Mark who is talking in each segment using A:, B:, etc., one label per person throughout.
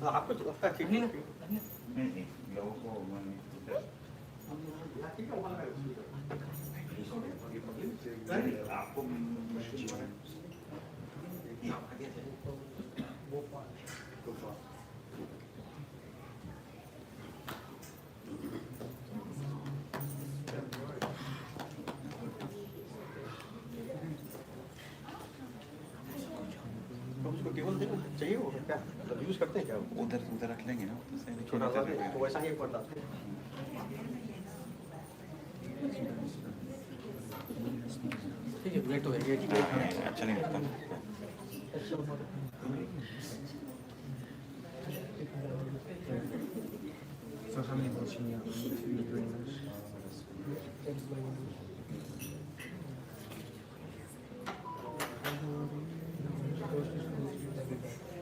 A: आपको ठीक नहीं
B: नहीं लोगों को आपको
A: उसको केवल देना चाहिए वो क्या मतलब यूज करते हैं क्या
B: उधर उधर रख लेंगे ना
A: छोटा सा तो वैसा ही पड़ता है ठीक है वेट हो गया ठीक है
B: अच्छा नहीं लगता
C: So how many books you need to doing this?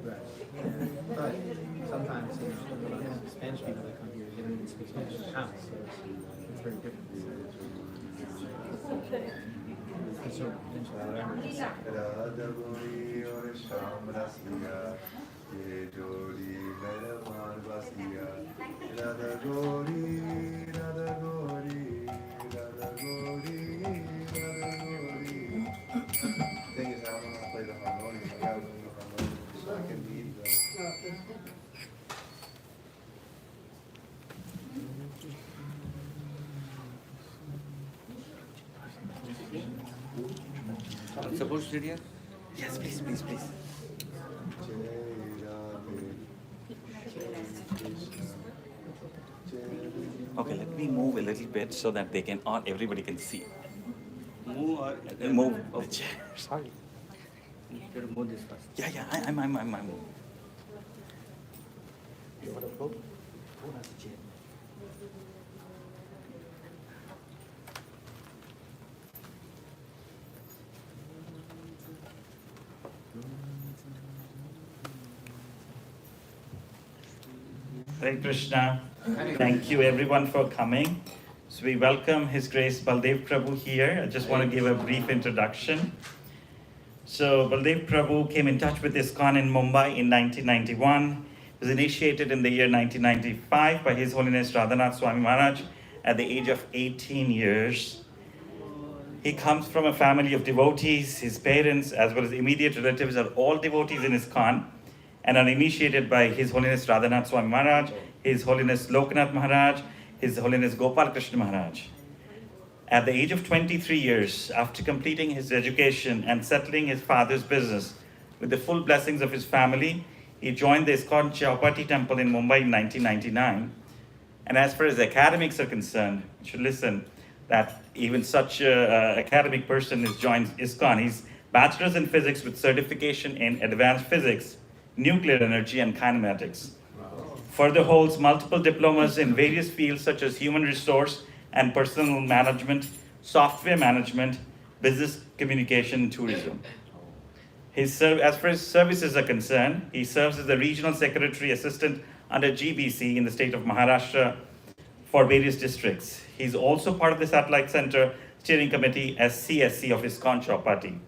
C: Right. But sometimes, Spanish people that come here, they don't even speak Spanish in the house, so it's very different. And so eventually I'll learn.
D: Radha गोरी और शाम रसिया ये जोड़ी मेहरबान बसिया राधा गोरी राधा गोरी राधा गोरी राधा गोरी thing is I don't know how to play the harmonium. I gotta learn the harmonium so I can lead them.
B: I'm supposed to sit here? Yes, please, please, please. Okay, let me move a little bit so that they can, or everybody can see. Move the chair.
A: sorry
C: You have to move this first.
B: Yeah, I'm.
A: you want to go who has the chair
B: Hare Krishna. Thank you everyone for coming. So we welcome His Grace Baladev Prabhu here. I just want to give a brief introduction. So Baladev Prabhu came in touch with ISKCON in Mumbai in 1991. It was initiated in the year 1995 by His Holiness Radhanath Swami Maharaj at the age of 18 years. He comes from a family of devotees. His parents as well as immediate relatives are all devotees in ISKCON and are initiated by His Holiness Radhanath Swami Maharaj, His Holiness Lokanath Maharaj, His Holiness Gopal Krishna Maharaj. At the age of 23 years, after completing his education and settling his father's business with the full blessings of his family, he joined the ISKCON Chowpatty Temple in Mumbai in 1999. And as far as academics are concerned, you should listen that even such an academic person has joined ISKCON. He's bachelor's in physics with certification in advanced physics, nuclear energy, and kinematics. Further holds multiple diplomas in various fields such as human resource and personal management, software management, business communication, and tourism. As far as services are concerned, he serves as the regional secretary assistant under GBC in the state of Maharashtra for various districts. He's also part of the Satellite Center Steering Committee as CSC of ISKCON Chowpatty.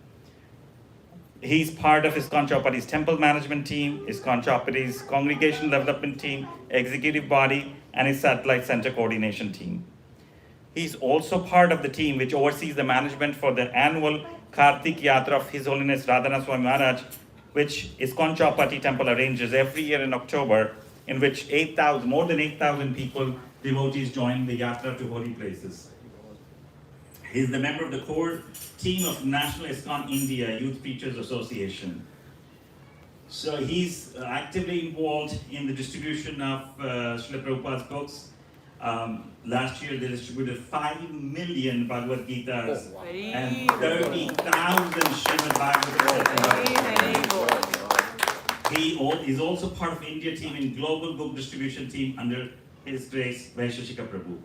B: He's part of ISKCON Chowpatty's temple management team, ISKCON Chowpatty's congregation development team, executive body, and his satellite center coordination team. He's also part of the team which oversees the management for the annual Kartik Yatra of His Holiness Radhanath Swami Maharaj, which ISKCON Chowpatty Temple arranges every year in October, in which more than 8,000 people, devotees join the Yatra to holy places. He's the member of the core team of National ISKCON India Youth Preachers Association. So he's actively involved in the distribution of Srila Prabhupada's books. Last year they distributed 5 million Bhagavad Gitas and 30,000 Srimad Bhagavatas. He is also part of India team in global book distribution team under His Grace Vaisheshika Prabhu.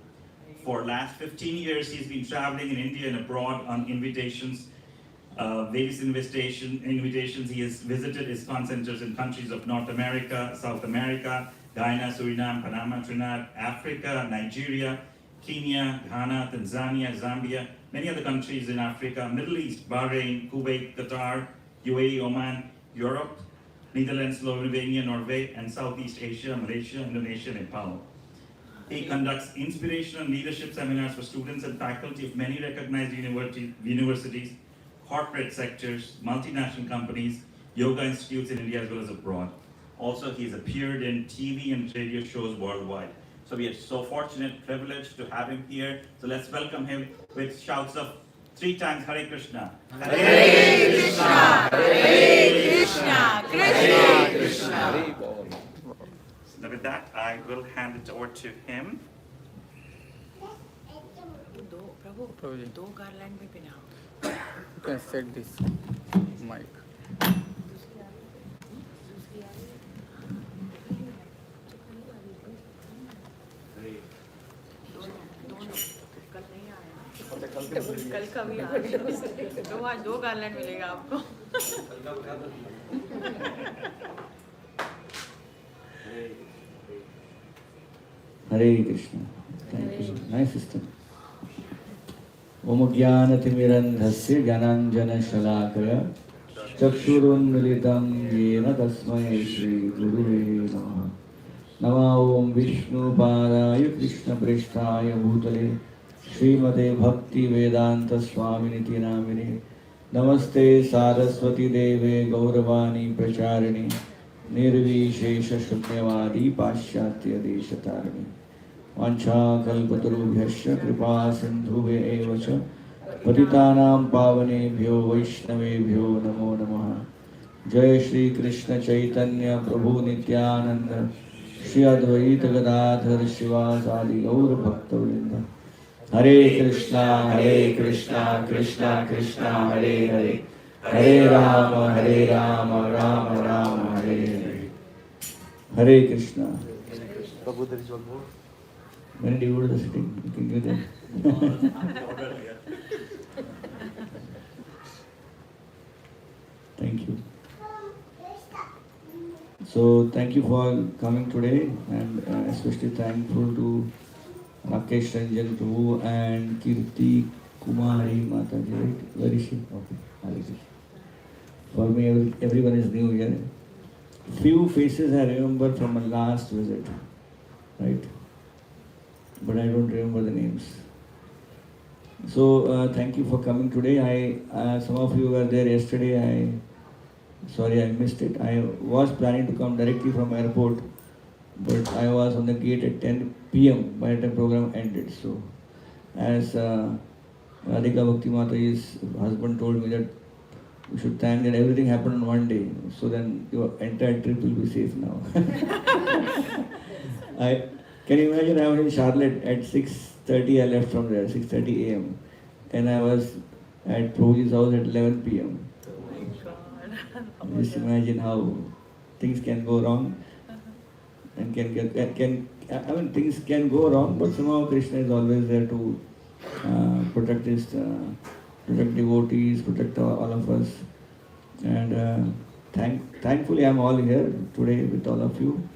B: For last 15 years, he's been traveling in India and abroad on invitations, various invitations. He has visited ISKCON centers in countries of North America, South America, Guyana, Suriname, Panama, Trinidad, Africa, Nigeria, Kenya, Ghana, Tanzania, Zambia, many other countries in Africa, Middle East, Bahrain, Kuwait, Qatar, UAE, Oman, Europe, Netherlands, Slovenia, Norway, and Southeast Asia, Malaysia, Indonesia, Nepal. He conducts inspirational leadership seminars for students and faculty of many recognized universities, corporate sectors, multinational companies, yoga institutes in India as well as abroad. Also, he's appeared in TV and radio shows worldwide. So we are so fortunate, privileged to have him here. So let's welcome him with shouts of 3 times Hare Krishna.
E: Hare Krishna, Hare Krishna, Krishna Krishna.
B: Now with that, I will hand it over to him.
E: प्रभु दो garland में पहनाओ.
F: You can set this mic.
E: कल का भी आ दो garland मिलेगा आपको.
G: Hare Krishna. Thank you. Nice system. Om Jnanatimidandhasya Jnananjana Shalakaya Chakshurunmilitam Yena Tasmai Shri Guruve Namaha. Nama Om Vishnu Padaya Krishna Prishtaya Bhutale Srimate Bhakti Vedanta Swaminiti Namine Namaste Saraswati Deve Gauravani Pracharini Nirvishesha Shunyavadi Paschatya Deshatarani Vanchakalpatarubhyasya Kripa Sindhuve Evacha Patitanam Pavanebhyo Vaishnavebhyo Namo Namaha. Jai Shri Krishna Chaitanya Prabhu Nityananda Shri Advaita Gadadhar Shivasadi Gaur Bhaktavrinda. Hare Krishna, Krishna Krishna, Hare Hare, Hare Rama, Rama Rama, Hare Hare. Hare Krishna.
A: Prabhu, there is one more.
G: When do you go to the sitting? You can give them. Thank you. So thank you for coming today, and especially thankful to Rakesh Ranjan Prabhu and Kirti Kumari Mataji, right? Where is she? Okay, Hare Krishna. For me, everyone is new here. Few faces I remember from my last visit, right? But I don't remember the names. So thank you for coming today. Some of you were there yesterday. Sorry I missed it. I was planning to come directly from airport, but I was on the gate at 10 p.m. by the time program ended. So as Radhika Bhakti Mataji's husband told me that we should thank that everything happened on one day, so then your entire trip will be safe now. Can you imagine, I was in Charlotte at 6:30, I left from there, 6:30 a.m. and I was at Prabhuji's house at 11 p.m. Just imagine how things can go wrong and things can go wrong, but somehow Krishna is always there to protect devotees, protect all of us. And thankfully I'm all here today with all of you.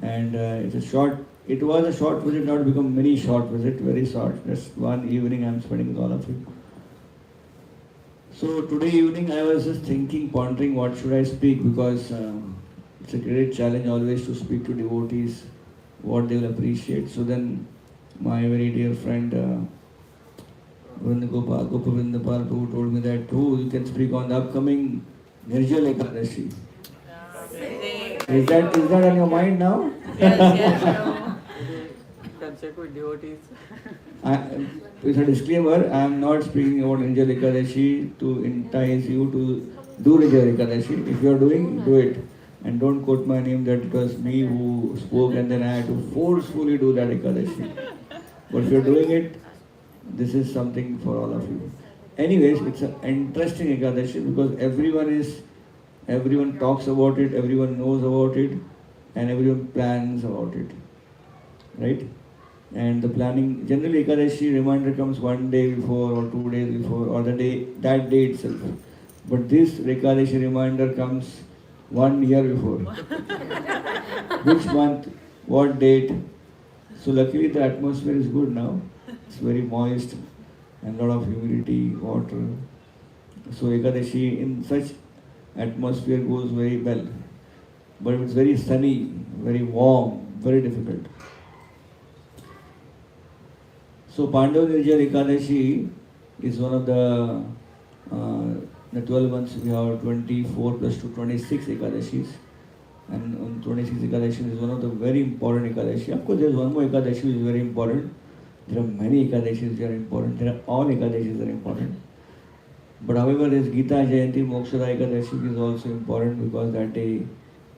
G: And it was a short visit, not become many short visit, very short. Just one evening I'm spending with all of you. So today evening I was just thinking, pondering what should I speak, because it's a great challenge always to speak to devotees, what they will appreciate. So then my very dear friend Gopavinda Prabhu told me that, you can speak on the upcoming Nirjala Ekadashi. Is that on your mind now?
E: Yes, no.
F: You can check with devotees.
G: With a disclaimer, I am not speaking about Nirjala Ekadashi to entice you to do Nirjala Ekadashi. If you are doing, do it. And don't quote my name that it was me who spoke and then I had to forcefully do that Ekadashi. But if you are doing it, this is something for all of you. Anyways, it's an interesting Ekadashi because everyone talks about it, everyone knows about it, and everyone plans about it. Right? And the planning, generally Ekadashi reminder comes one day before or 2 days before or that day itself. But this Ekadashi reminder comes 1 year before. Which month, what date? So luckily the atmosphere is good now. It's very moist and a lot of humidity, water. So Ekadashi in such atmosphere goes very well. but if it's very sunny, very warm, very difficult. So Pandav Nirjala Ekadashi is one of the 12 months we have 24 plus 2, 26 Ekadashis. And on 26 Ekadashi is one of the very important Ekadashi. Of course, there is one more Ekadashi which is very important. There are many Ekadashis which are important. There are all Ekadashis are important. But however, this Gita Jayanti Mokshada Ekadashi is also important because that day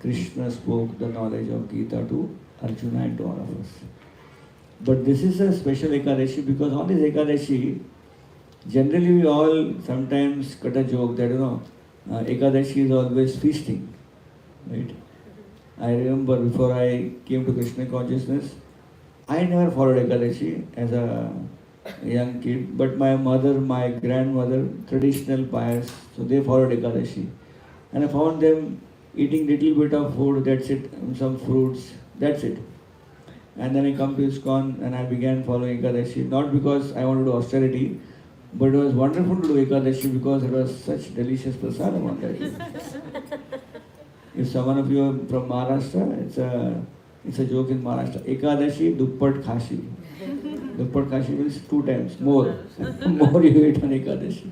G: Krishna spoke the knowledge of Gita to Arjuna and to all of us. But this is a special Ekadashi because on this Ekadashi, generally we all sometimes cut a joke that Ekadashi is always feasting, right? I remember before I came to Krishna consciousness, I never followed Ekadashi as a young kid, but my mother, my grandmother, traditional pious, so they followed Ekadashi. And I found them eating little bit of food, that's it, and some fruits, that's it. And then I come to ISKCON and I began following Ekadashi, not because I wanted to do austerity, but it was wonderful to do Ekadashi because it was such delicious prasadam on that day. If someone of you are from Maharashtra, it's a joke in Maharashtra. Ekadashi, Duppat Khashi. Duppat Khashi means 2 times, more. More you eat on Ekadashi.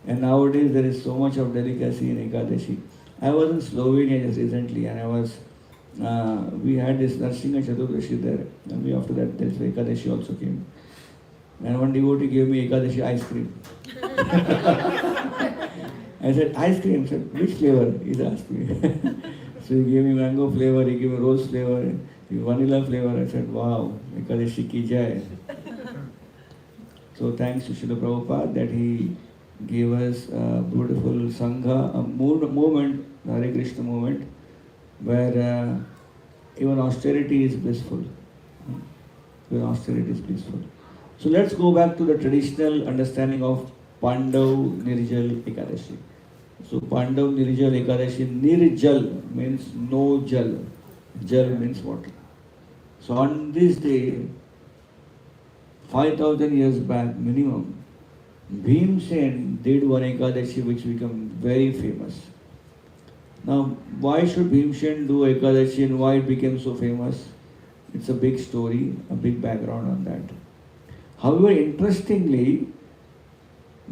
G: And nowadays there is so much of delicacy in Ekadashi. I was in Slovenia just recently and we had this Narsinga Chaturdashi there. And after that, this Ekadashi also came. And one devotee gave me Ekadashi ice cream. I said, ice cream? Sir, which flavor? He asked me. So he gave me mango flavor, he gave me rose flavor, vanilla flavor. I said, wow, Ekadashi ki jai. So thanks to Srila Prabhupada that he gave us a beautiful Sangha, a movement, Hare Krishna movement, where even austerity is blissful. Even austerity is blissful. So let's go back to the traditional understanding of Pandav Nirjal Ekadashi. So Pandav Nirjal Ekadashi, Nirjal means no jal. Jal means water. So on this day, 5,000 years back minimum, Bhimsen did one Ekadashi which became very famous. Now, why should Bhimsen do Ekadashi and why it became so famous? It's a big story, a big background on that. However, interestingly,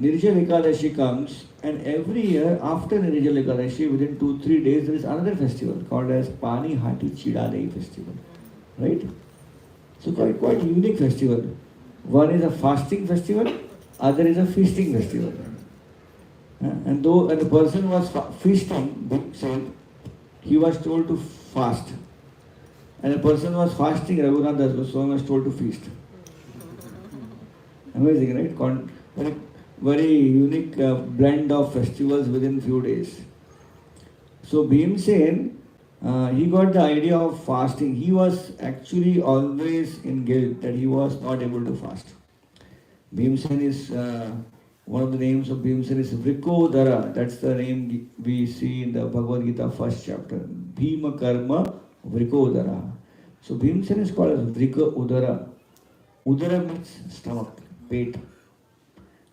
G: Nirjal Ekadashi comes and every year after Nirjal Ekadashi, within 2-3 days, there is another festival called as Pani Hati Chidadei festival. Right? So quite unique festival. One is a fasting festival, other is a feasting festival. And though a person was feasting, he was told to fast. And a person was fasting, Raghunath Das Goswami was told to feast. Amazing, right? Very unique blend of festivals within few days. So Bhimsen, he got the idea of fasting. He was actually always in guilt that he was not able to fast. Bhimsen is, one of the names of Bhimsen is Vrikodara. That's the name we see in the Bhagavad Gita first chapter. Bhima Karma Vrikodara. So Bhimsen is called as Vrika Udara. Udara means stomach, pate.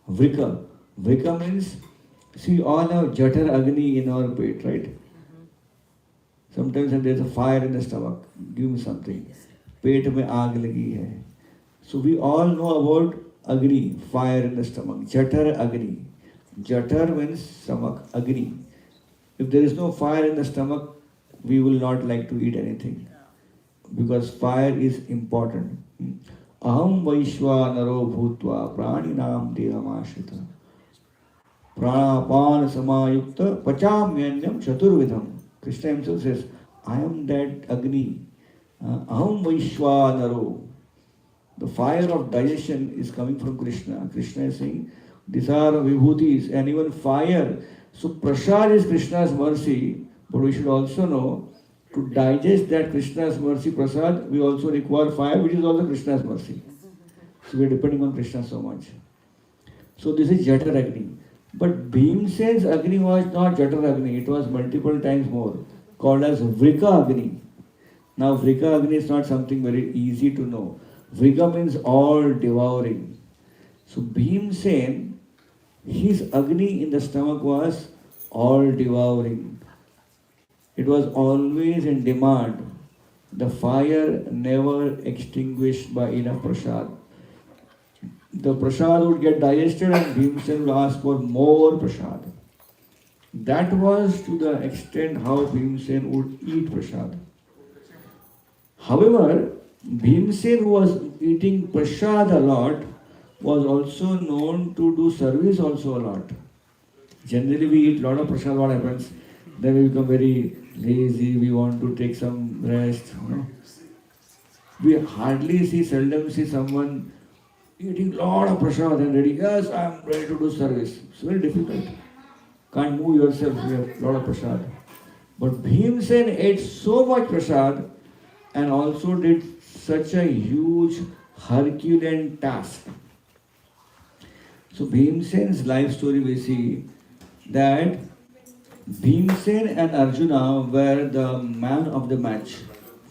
G: Vrika. Vrika means, see, all have Jatar Agni in our pate, right? Sometimes when there's a fire in the stomach, give me something. Pate mein aag lagi hai. So we all know about Agni, fire in the stomach. Jatar Agni. Jatar means stomach, Agni. If there is no fire in the stomach, we will not like to eat anything. Because fire is important. Aham Vaishwanaro Bhutva Praninam Dehamashita Pranapan Samayukta Pachamyanyam Chaturvidham. Krishna himself says, I am that Agni. Aham Vaishwanaro. The fire of digestion is coming from Krishna. Krishna is saying, these are vibhutis and even fire. So prasad is Krishna's mercy, but we should also know to digest that Krishna's mercy prasad, we also require fire, which is also Krishna's mercy. So we are depending on Krishna so much. So this is Jatar Agni. But Bhimsen's Agni was not Jatar Agni, it was multiple times more, called as Vrika Agni. Now Vrika Agni is not something very easy to know. Vrika means all devouring. So Bhimsen, his Agni in the stomach was all devouring. it was always in demand. The fire never extinguished by enough prasad. The prasad would get digested and Bhimsen would ask for more prasad. That was to the extent how Bhimsen would eat prasad. However, Bhimsen, who was eating prasad a lot, was also known to do service also a lot. Generally, we eat a lot of prasad, what happens? Then we become very lazy, we want to take some rest. We hardly see, seldom see someone eating a lot of prasad and ready, yes, I am ready to do service. It's very difficult. Can't move yourself, we have a lot of prasad. But Bhimsen ate so much prasad and also did such a huge Herculean task. So Bhimsen's life story, we see that Bhimsen and Arjuna were the man of the match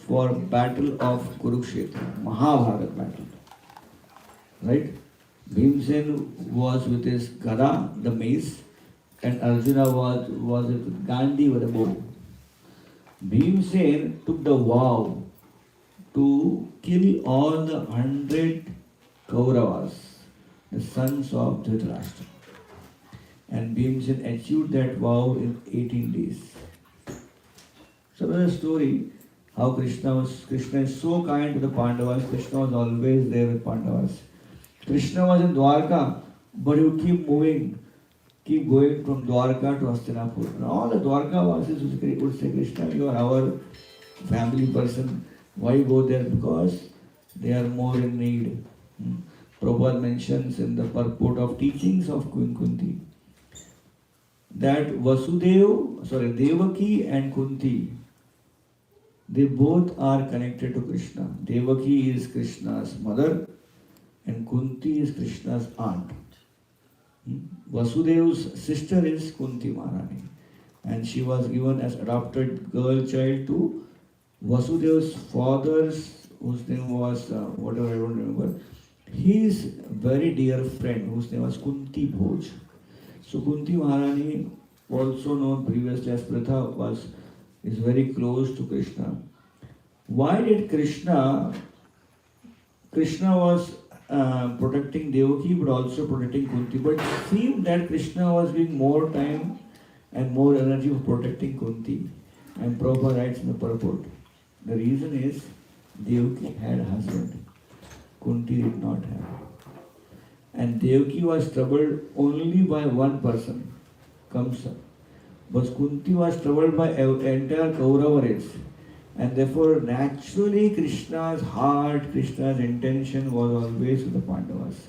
G: for battle of Kurukshetra, Mahabharata battle. Right? Bhimsen was with his Gada, the mace, and Arjuna was with Gandhi with a bow. Bhimsen took the vow to kill all the 100 Kauravas, the sons of Dhritarashtra. And Bhimsen achieved that vow in 18 days. So there's a story how Krishna is so kind to the Pandavas. Krishna was always there with Pandavas. Krishna was in Dwarka, but he would keep moving, keep going from Dwarka to Hastinapur. And all the Dwarkavasis would say, Krishna, you are our family person. Why go there? Because they are more in need. Prabhupada mentions in the purport of teachings of Queen Kunti that Devaki and Kunti, they both are connected to Krishna. Devaki is Krishna's mother and Kunti is Krishna's aunt. Vasudev's sister is Kunti Maharani, and she was given as adopted girl child to Vasudev's father's, whose name was whatever, I don't remember, his very dear friend whose name was Kunti Bhoj. So Kunti Maharani, also known previously as Pritha, is very close to Krishna. Why did Krishna was protecting Devaki but also protecting Kunti, but it seemed that Krishna was giving more time and more energy for protecting Kunti. And Prabhupada writes in the purport, the reason is Devaki had a husband, Kunti did not have. And Devaki was troubled only by one person, Kamsa. But Kunti was troubled by entire Kaurava race. And therefore, naturally, Krishna's heart, Krishna's intention was always with the Pandavas.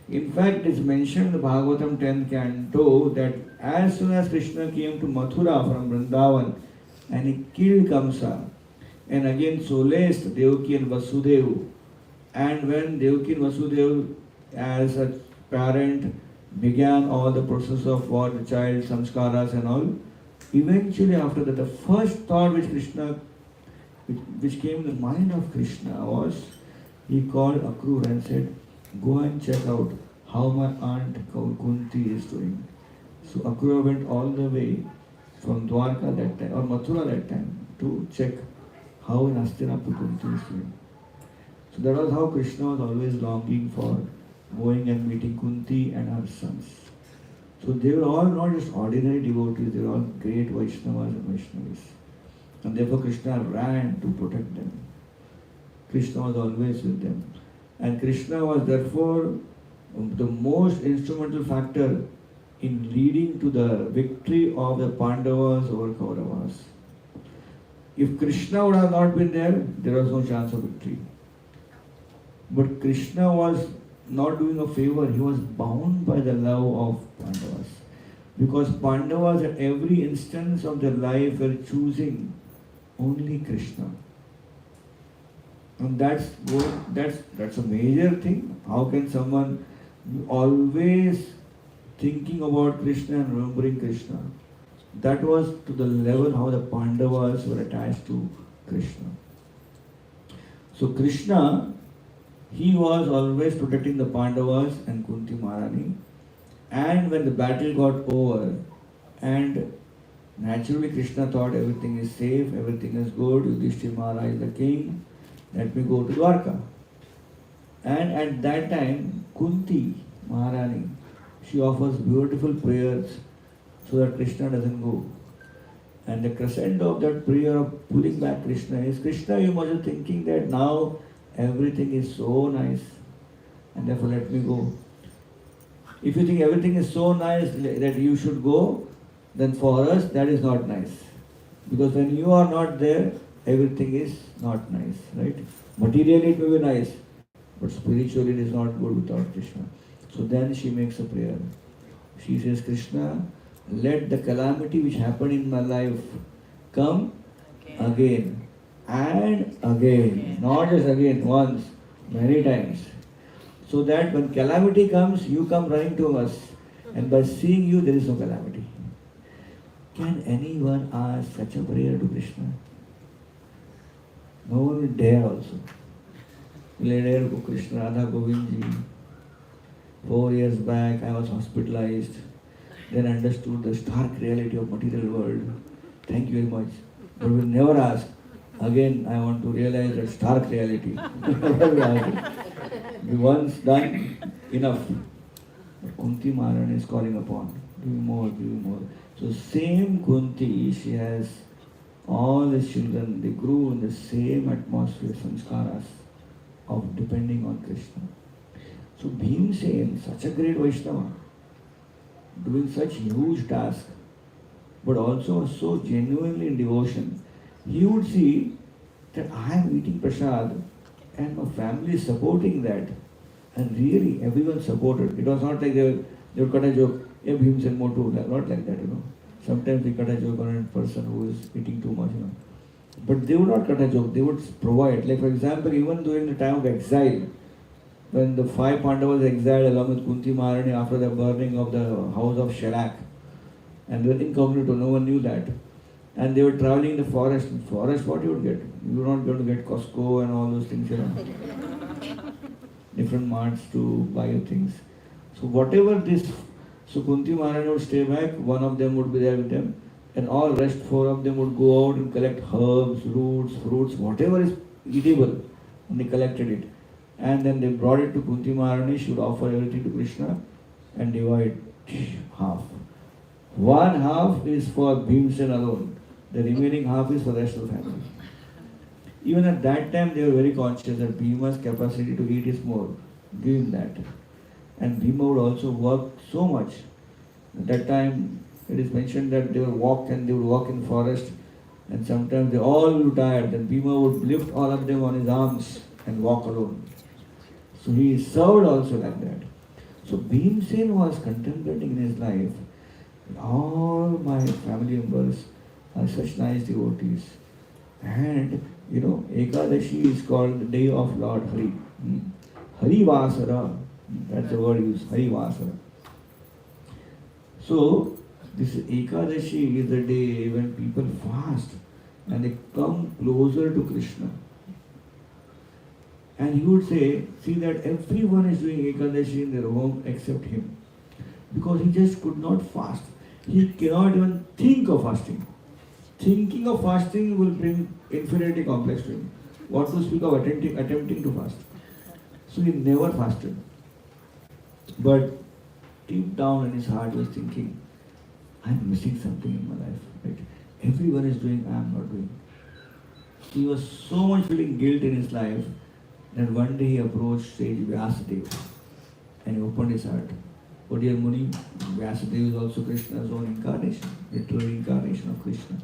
G: In fact, it's mentioned in the Bhagavatam 10th canto that as soon as Krishna came to Mathura from Vrindavan and he killed Kamsa and again solaced Devaki and Vasudeva, and when Devaki and Vasudeva as a parent began all the process of what the child samskaras and all, eventually after that the first thought which came in the mind of Krishna was, he called Akrura and said, go and check out how my aunt Kunti is doing. So Akrura went all the way from Dwarka that time, or Mathura that time, to check how in Hastinapur Kunti is doing. So that was how Krishna was always longing for going and meeting Kunti and her sons. So they were all not just ordinary devotees, they were all great Vaishnavas and Vaishnavis. And therefore Krishna ran to protect them. Krishna was always with them. And Krishna was therefore the most instrumental factor in leading to the victory of the Pandavas over Kauravas. If Krishna would have not been there, there was no chance of victory. But Krishna was not doing a favor, he was bound by the love of Pandavas. Because Pandavas at every instance of their life were choosing only Krishna. And that's a major thing. How can someone be always thinking about Krishna and remembering Krishna? That was to the level how the Pandavas were attached to Krishna. So Krishna, he was always protecting the Pandavas and Kunti Maharani. And when the battle got over and Naturally, Krishna thought everything is safe, everything is good, Yudhishthira Maharaj is the king, let me go to Dwarka. And at that time, Kunti Maharani, she offers beautiful prayers so that Krishna doesn't go. And the crescendo of that prayer of pulling back Krishna is, Krishna, you must be thinking that now everything is so nice and therefore let me go. If you think everything is so nice that you should go, then for us that is not nice. Because when you are not there, everything is not nice, right? Materially it may be nice, but spiritually it is not good without Krishna. So then she makes a prayer. She says, Krishna, let the calamity which happened in my life come again and again. Not just again, once, many times. So that when calamity comes, you come running to us. And by seeing you, there is no calamity. Can anyone ask such a prayer to Krishna? No one will dare also. Will dare go Krishna, Radha Govindji. 4 years back, I was hospitalized. Then understood the stark reality of material world. Thank you very much. But we'll never ask. Again, I want to realize that stark reality. Once done, enough. But Kunti Maharani is calling upon. Give me more, give me more. So same Kunti, she has all the children, they grew in the same atmosphere, samskaras of depending on Krishna. So Bhimsen, such a great Vaishnava, doing such huge task, but also so genuinely in devotion, he would see that I am eating prasad and my family is supporting that. And really everyone supported. It was not like they would cut a joke, yeah, Bhimsen Motu, not like that, Sometimes they cut a joke on a person who is eating too much, But they would not cut a joke, they would provide. Like for example, even during the time of exile, when the 5 Pandavas exiled along with Kunti Maharani after the burning of the house of Sharak, and they were incognito, no one knew that. And they were traveling in the forest. In forest, what you would get? You were not going to get Costco and all those things, Different marts to buy you things. So whatever this, so Kunti Maharani would stay back, one of them would be there with them, and all rest 4 of them would go out and collect herbs, roots, fruits, whatever is eatable, and they collected it. And then they brought it to Kunti Maharani, she would offer everything to Krishna and divide half. 1 half is for Bhimsen alone, the remaining half is for the rest of the family. Even at that time, they were very conscious that Bhima's capacity to eat is more. Give him that. And Bhima would also work so much. At that time, it is mentioned that they would walk in forest, and sometimes they all were tired. Then Bhima would lift all of them on his arms and walk alone. So he served also like that. So Bhimsen was contemplating in his life, all my family members are such nice devotees. And Ekadashi is called the day of Lord Hari. Hari Vasara, that's the word used, Hari Vasara. So, this Ekadashi is the day when people fast and they come closer to Krishna. And he would say, see that everyone is doing Ekadashi in their home except him. Because he just could not fast. He cannot even think of fasting. Thinking of fasting will bring inferiority complex to him. What to speak of attempting to fast. So he never fasted. But deep down in his heart he was thinking, I'm missing something in my life. Right? Everyone is doing, I am not doing. He was so much feeling guilt in his life that one day he approached sage Vyasadeva and he opened his heart. Oh dear Muni, Vyasadeva is also Krishna's own incarnation, literary incarnation of Krishna.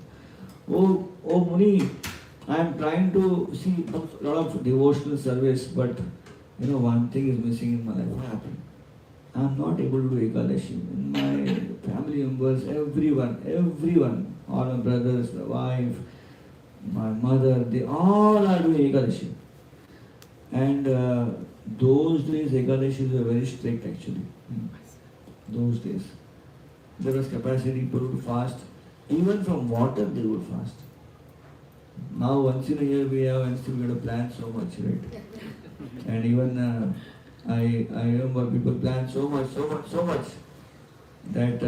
G: Oh Muni, I am trying to see a lot of devotional service, but one thing is missing in my life. What happened? I am not able to do Ekadashi. My family members, everyone, all my brothers, my wife, my mother, they all are doing Ekadashi. And those days Ekadashis were very strict actually. Those days. There was capacity people would fast. Even from water they would fast. Now once in a year we have and still we have to plan so much, right? And even I remember people plan so much that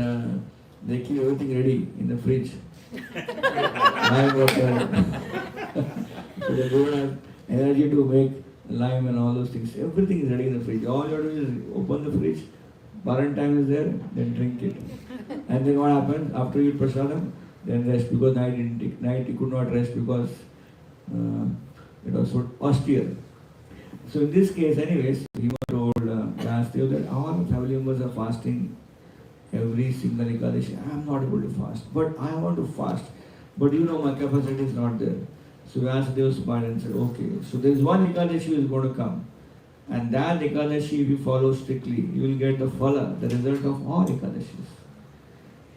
G: they keep everything ready in the fridge. lime water. So they don't have energy to make lime and all those things. Everything is ready in the fridge. All you have to do is open the fridge, current time is there, then drink it. And then what happens? After you eat prasadam, then rest, because night you could not rest because it was so austere. So in this case anyways, he told Vyasdev that all family members are fasting every single Ekadashi. I am not able to fast, but I want to fast. But you know my capacity is not there. So Vyasdev smiled and said, okay, so there is one Ekadashi who is going to come. And that Ekadashi, if you follow strictly, you will get the phala, the result of all Ekadashis.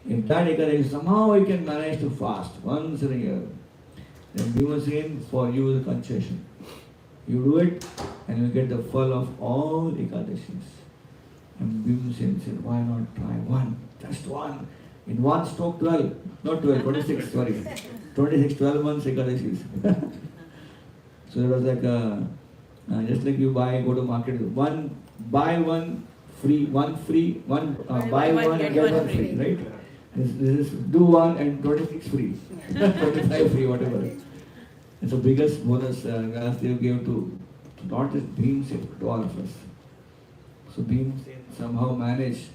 G: If that Ekadashi, somehow you can manage to fast once in a year, then Bhimasen, for you is a concession. You do it and you get the phala of all Ekadashis. And Bhimasen said, why not try one? Just one. In one stroke 12, not 12, 26, sorry. 26, 12 months Ekadashis. So it was like just like you go to market, buy one free, one buy one and get one free, right? This is do one and 26 free, 25 free, whatever. It's the biggest bonus Vyasdev gave to not just Bhimsen, to all of us. So Bhimsen somehow managed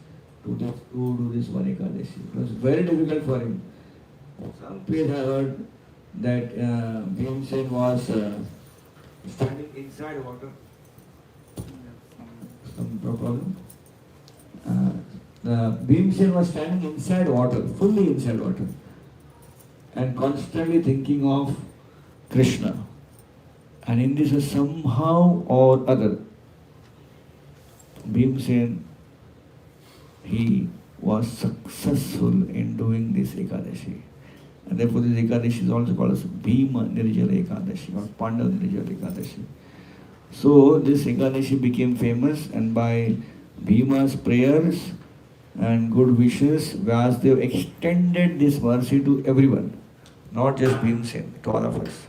G: to do this one Ekadashi. It was very difficult for him. Some place I heard that Bhimsen was standing inside water. Some problem. The Bhimsen was standing inside water, fully inside water, and constantly thinking of Krishna. And in this somehow or other, Bhimsen, he was successful in doing this Ekadashi. And therefore this Ekadashi is also called as Bhima Nirjala Ekadashi or Pandav Nirjala Ekadashi. So this Ekadashi became famous, and by Bhima's prayers and good wishes, Vyasdev extended this mercy to everyone, not just Bhimsen, to all of us.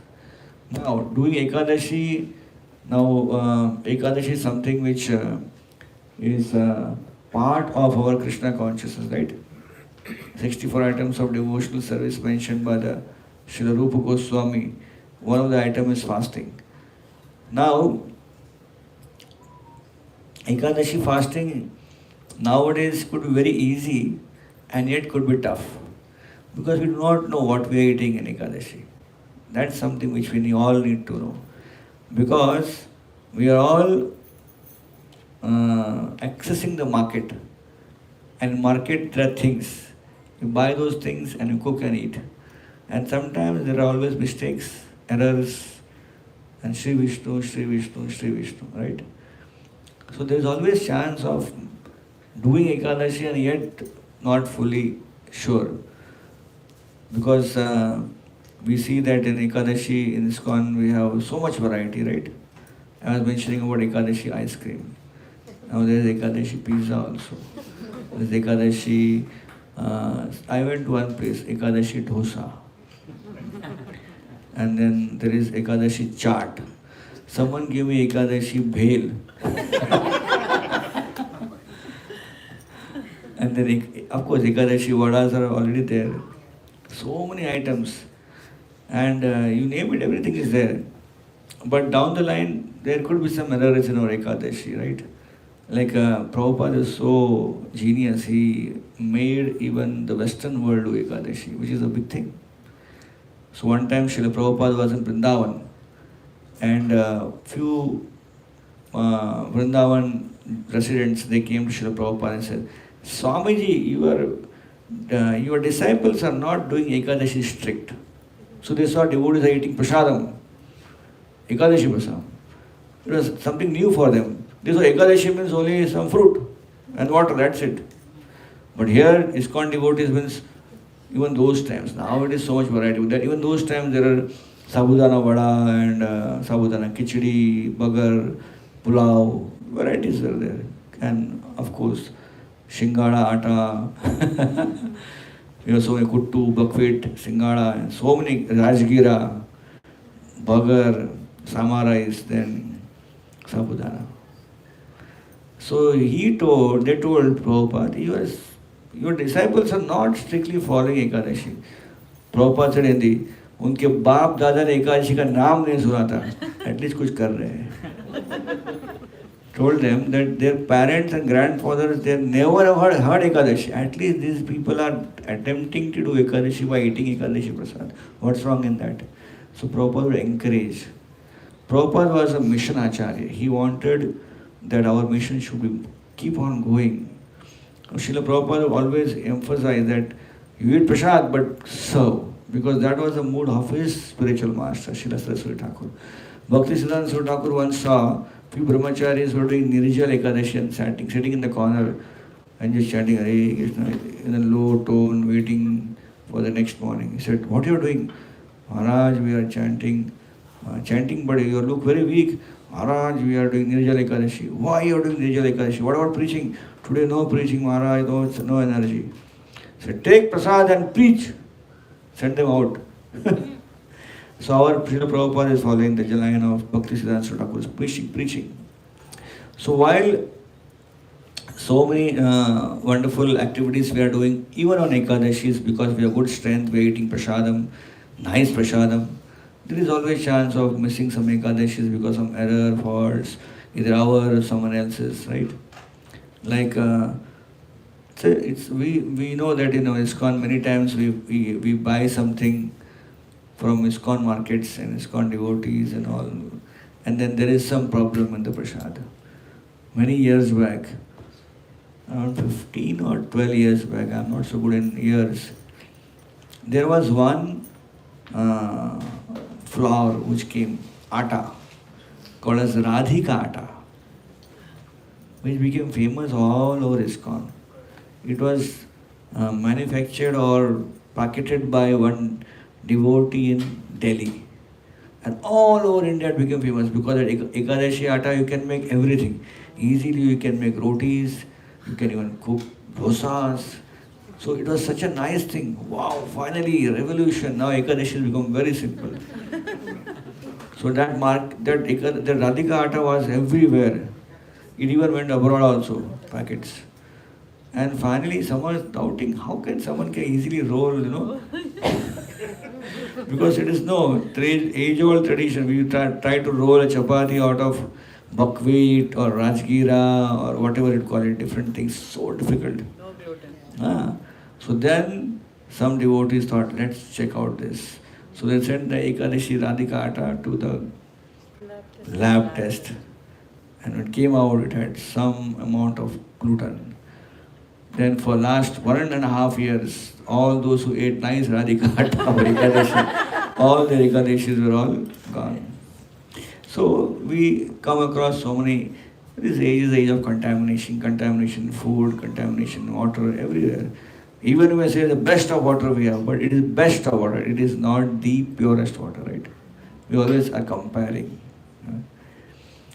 G: Now, doing Ekadashi, Ekadashi is something which is part of our Krishna consciousness, right? 64 items of devotional service mentioned by the Srila Rupa Goswami. One of the items is fasting. Now, Ekadashi fasting nowadays could be very easy and yet could be tough, because we do not know what we are eating in Ekadashi. That's something which we all need to know, because we are all accessing the market, and market there are things. You buy those things and you cook and eat, and sometimes there are always mistakes, errors, and Sri Vishnu, Sri Vishnu, Sri Vishnu, right? So there is always chance of doing Ekadashi and yet not fully sure, because we see that in Ekadashi, in ISKCON, we have so much variety, right? I was mentioning about Ekadashi ice cream. Now there is Ekadashi pizza also. There is Ekadashi, I went to one place, Ekadashi dosa. And then there is Ekadashi chaat. Someone gave me Ekadashi bhel. And then, of course, Ekadashi vadas are already there. So many items. And you name it, everything is there. But down the line, there could be some errors in our Ekadashi, right? Like Prabhupada is so genius, he made even the Western world do Ekadashi, which is a big thing. So one time Srila Prabhupada was in Vrindavan, and few Vrindavan residents, they came to Srila Prabhupada and said, Swamiji, your disciples are not doing Ekadashi strict. So they saw devotees are eating prasadam, Ekadashi prasadam. It was something new for them. They saw Ekadashi means only some fruit and water, that's it. But here, ISKCON devotees means even those times. Now it is so much variety. That even those times there are sabudana vada and sabudana khichdi, bagar, pulao, varieties were there. And of course, shingada, atta, so many kuttu, buckwheat, singada, and so many rajgira, bagar, sama rice, then sabudana. So they told Prabhupada, your disciples are not strictly following Ekadashi. Prabhupada said Hindi, उनके बाप दादा ने एकादशी का नाम नहीं सुना था, at least कुछ कर रहे हैं. Told them that their parents and grandfathers, they never have heard Ekadashi. At least these people are attempting to do Ekadashi by eating Ekadashi Prasad. What's wrong in that? So Prabhupada would encourage. Prabhupada was a mission acharya. He wanted that our mission should be keep on going. Srila Prabhupada always emphasized that you eat prasad but serve, because that was the mood of his spiritual master, Srila Saraswati Thakur. Bhakti Siddhanta Saraswati Thakur once saw few brahmacharis were doing Nirjal Ekadashi and sitting in the corner and just chanting Hare Krishna in a low tone, waiting for the next morning. He said, "What are you doing?" "Maharaj, we are chanting, but you look very weak." "Maharaj, we are doing Nirjal Ekadashi." "Why you are doing Nirjal Ekadashi? What about preaching?" "Today no preaching, Maharaj, no energy." He said, "Take prasad and preach." Send them out. So our Srila Prabhupada is following the line of Bhakti Siddhanta Saraswati Thakur's preaching. So while so many wonderful activities we are doing, even on Ekadashis, because we have good strength, we are eating prasadam, nice prasadam, there is always chance of missing some Ekadashis because of error, faults, either our or someone else's, right? Like, we know that in ISKCON many times we buy something from ISKCON markets and ISKCON devotees and all, and then there is some problem in the prasad. Many years back, around 15 or 12 years back, I'm not so good in years, there was one flour which came, atta, called as Radhika atta, which became famous all over ISKCON. It was manufactured or packeted by one devotee in Delhi. And all over India it became famous because at Ekadashi atta you can make everything. Easily you can make rotis, you can even cook dosas. So it was such a nice thing. Wow, finally revolution. Now Ekadashi has become very simple. So that Radhika atta was everywhere. It even went abroad also, packets. And finally someone is doubting, how can someone easily roll, Because it is no age-old tradition. We try to roll a chapati out of buckwheat or rajgira or whatever you call it, different things, so difficult.
E: No gluten.
G: So then some devotees thought, let's check out this. So they sent the Ekadashi Radhika atta to the lab test. And when it came out, it had some amount of gluten. Then for last 1.5 years, all those who ate nice Radhika atta or Ekadashi, all their Ekadashis were all gone. So we come across so many, this age is the age of contamination food, contamination water, everywhere. Even we say the best of water we have, but it is best of water, it is not the purest water, right? We always are comparing.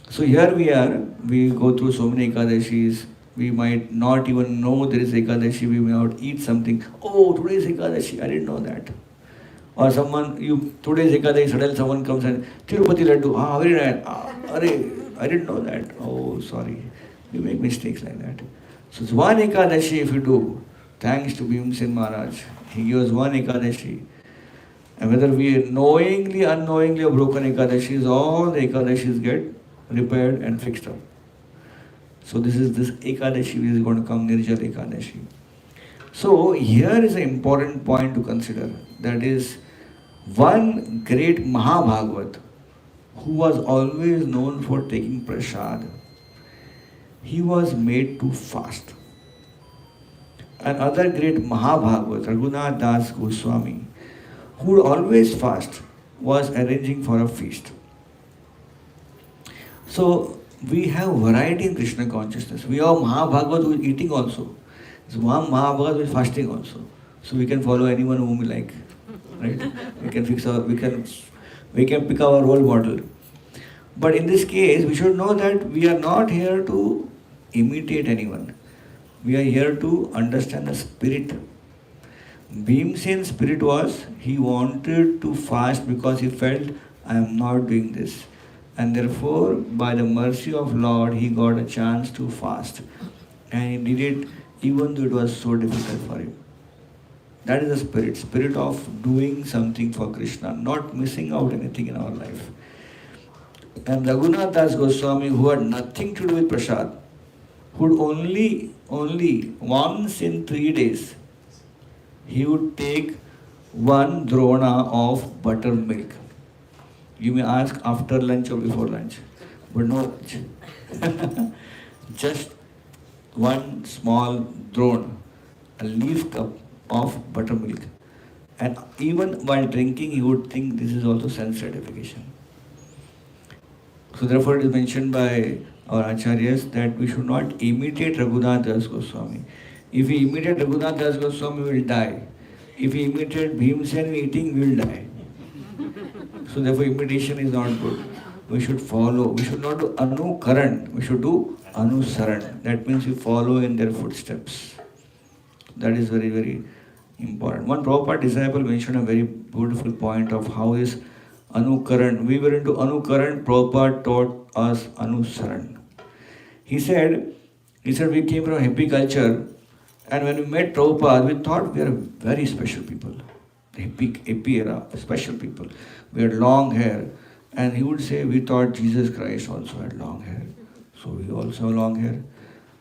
G: So here we are, we go through so many Ekadashis, we might not even know there is Ekadashi, we may not eat something. Oh, today is Ekadashi, I didn't know that. Or today's Ekadashi, suddenly someone comes and, Tirupati Laddu, very nice. I didn't know that. Oh, sorry. We make mistakes like that. So it's one Ekadashi if you do, thanks to Bhimsen Maharaj. He gives one Ekadashi. And whether we knowingly, unknowingly have broken Ekadashis, all the Ekadashis get repaired and fixed up. So this Ekadashi which is going to come, Nirjal Ekadashi. So here is an important point to consider. That is, one great Mahabhagavat who was always known for taking prasad, he was made to fast. Another great Mahabhagavat, Raghunath Das Goswami, who would always fast, was arranging for a feast. So we have variety in Krishna consciousness. We have Mahabhagavat who is eating also. There's one Mahabhagavat who is fasting also. So we can follow anyone whom we like. Right? We can pick our role model. But in this case, we should know that we are not here to imitate anyone. We are here to understand the spirit. Bhimsen's spirit was, he wanted to fast because he felt, I am not doing this. And therefore, by the mercy of Lord, he got a chance to fast. And he did it even though it was so difficult for him. That is the spirit, spirit of doing something for Krishna, not missing out anything in our life. And Raghunath Das Goswami, who had nothing to do with prasad, would only once in 3 days, he would take one drona of buttermilk. You may ask after lunch or before lunch, but no lunch. Just one small drone, a leaf cup of buttermilk. And even while drinking, he would think this is also sense gratification. So therefore it is mentioned by our acharyas that we should not imitate Raghunath Das Goswami. If we imitate Raghunath Das Goswami, we will die. If we imitate Bhimsen eating, we will die. So therefore imitation is not good. We should follow. We should not do anukaran. We should do anusaran. That means we follow in their footsteps. That is very, very important. One Prabhupada disciple mentioned a very beautiful point of how is anukaran. We were into anukaran, Prabhupada taught us anusaran. He said we came from a hippie culture, and when we met Prabhupada, we thought we are very special people. The hippie era, special people. We had long hair. And he would say, we thought Jesus Christ also had long hair. So we also have long hair.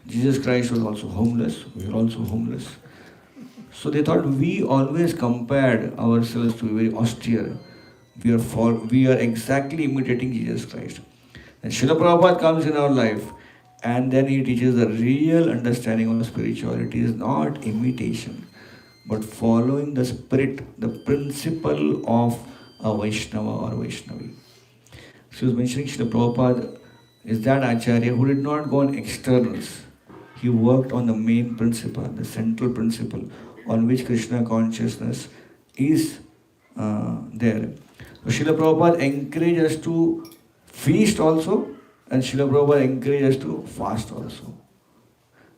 G: Jesus Christ was also homeless. We are also homeless. So they thought we always compared ourselves to be very austere. We are exactly imitating Jesus Christ. And Srila Prabhupada comes in our life, and then he teaches the real understanding of spirituality is not imitation, but following the spirit, the principle of a Vaishnava or Vaishnavi. She was mentioning Srila Prabhupada is that Acharya who did not go on externals. He worked on the main principle, the central principle on which Krishna consciousness is there. So Srila Prabhupada encouraged us to feast also, and Srila Prabhupada encouraged us to fast also.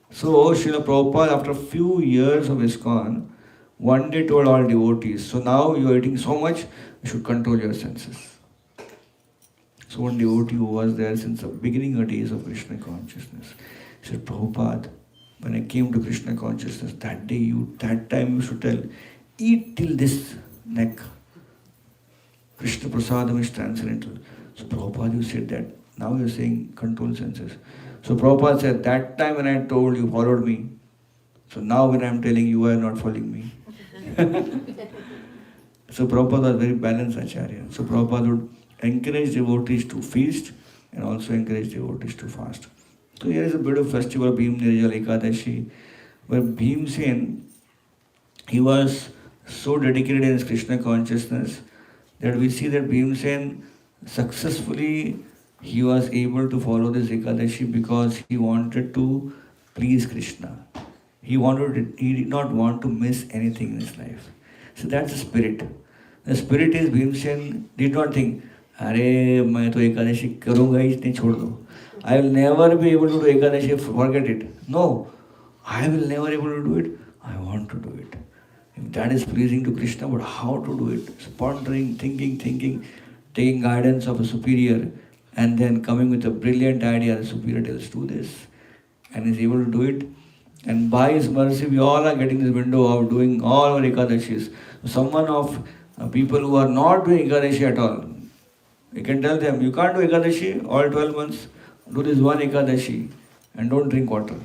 G: So Srila Prabhupada, after a few years of ISKCON, one day told all devotees, so now you are eating so much, you should control your senses. So one devotee who was there since the beginning of days of Krishna consciousness said, Prabhupada, when I came to Krishna consciousness, that time you should tell, eat till this neck. Krishna Prasadam is transcendental. So Prabhupada, you said that. Now you are saying control senses. So Prabhupada said, that time when I told you followed me. So now when I am telling you are not following me. So Prabhupada was very balanced Acharya. So Prabhupada would encourage devotees to feast and also encourage devotees to fast. So here is a beautiful festival, Bhim Nirjala Ekadashi, where Bhimsen, he was so dedicated in his Krishna consciousness that we see that Bhimsen successfully he was able to follow this Ekadashi because he wanted to please Krishna. He did not want to miss anything in his life. So that's the spirit. The spirit is Bhimsen did not think, अरे मैं तो एकादशी करूँगा ही नहीं छोड़ दो. I will never be able to do Ekadashi, forget it. No, I will never able to do it. I want to do it. If that is pleasing to Krishna, but how to do it? Pondering, thinking, taking guidance of a superior, and then coming with a brilliant idea. The superior tells, do this, and is able to do it. And by His mercy, we all are getting this window of doing all our Ekadashis. Someone of people who are not doing Ekadashi at all, you can tell them, you can't do Ekadashi all 12 months. Do this one Ekadashi and don't drink water.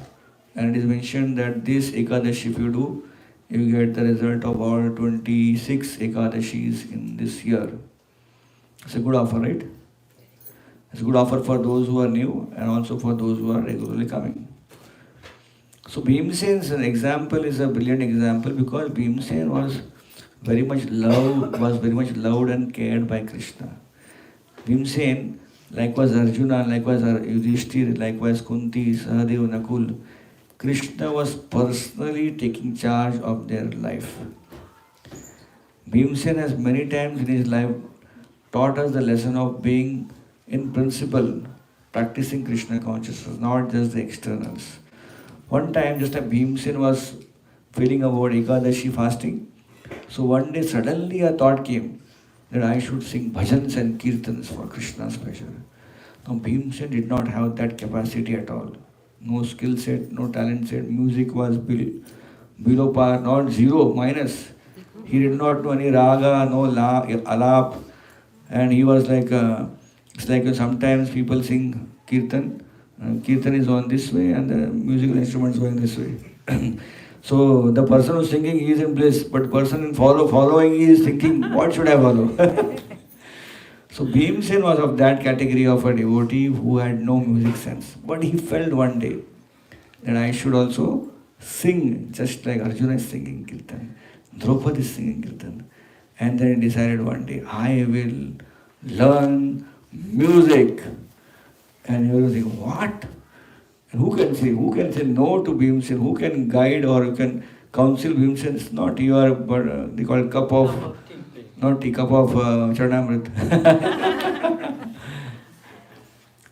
G: And it is mentioned that this Ekadashi, if you do, you get the result of all 26 Ekadashis in this year. It's a good offer, right? It's a good offer for those who are new and also for those who are regularly coming. So Bhimsen's example is a brilliant example because Bhimsen was very much loved and cared by Krishna. Bhimsen, likewise Arjuna, likewise Yudhishthir, likewise Kunti, Sahadev, Nakul, Krishna was personally taking charge of their life. Bhimsen has many times in his life taught us the lesson of being in principle, practicing Krishna consciousness, not just the externals. One time, just as Bhimsen was feeling about Ekadashi fasting, so one day suddenly a thought came that I should sing bhajans and kirtans for Krishna's pleasure. Now Bhimsen did not have that capacity at all. No skill set, no talent set, music was below par, not zero, minus. He did not know any raga, no alap, and he was like, it's like sometimes people sing kirtan. Kirtan is on this way and the musical instruments going this way. So the person who's singing, he is in bliss, but person in following, he is thinking, what should I follow? So Bhimsen was of that category of a devotee who had no music sense. But he felt one day that I should also sing just like Arjuna is singing kirtan, Draupadi is singing kirtan. And then he decided one day, I will learn music. And he was thinking, what? And who can say no to Bhimsen? Who can guide or who can counsel Bhimsen? It's not your, but they call it cup of, not tea, cup of Charanamrit.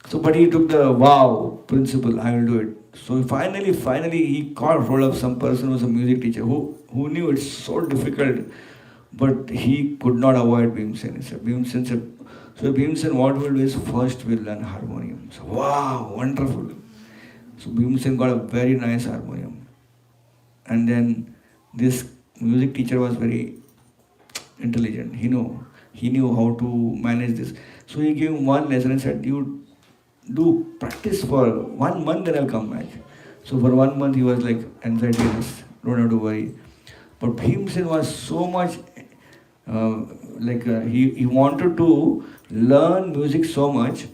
G: So, but he took the wow principle, I will do it. So finally, he caught hold of some person who was a music teacher who knew it's so difficult, but he could not avoid Bhimsen. He said, Bhimsen said, so Bhimsen, what we'll do is first we'll learn harmonium. So, wow, wonderful. So Bhimsen got a very nice harmonium. And then this music teacher was very intelligent. He knew how to manage this. So he gave him one lesson and said, you do practice for 1 month, then I'll come back. So for 1 month he was like anxiety-less, don't have to worry. But Bhimsen was so much he wanted to learn music so much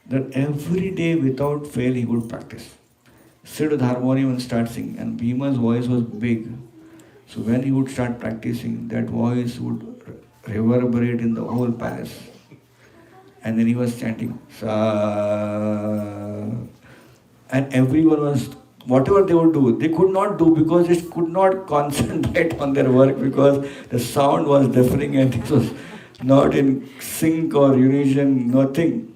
G: that every day without fail he would practice. Sit with harmonium and start singing. And Bhima's voice was big. So when he would start practicing, that voice would reverberate in the whole palace. And then he was chanting, Sa. And everyone was, whatever they would do, they could not do because they could not concentrate on their work because the sound was deafening and it was not in sync or unison, nothing.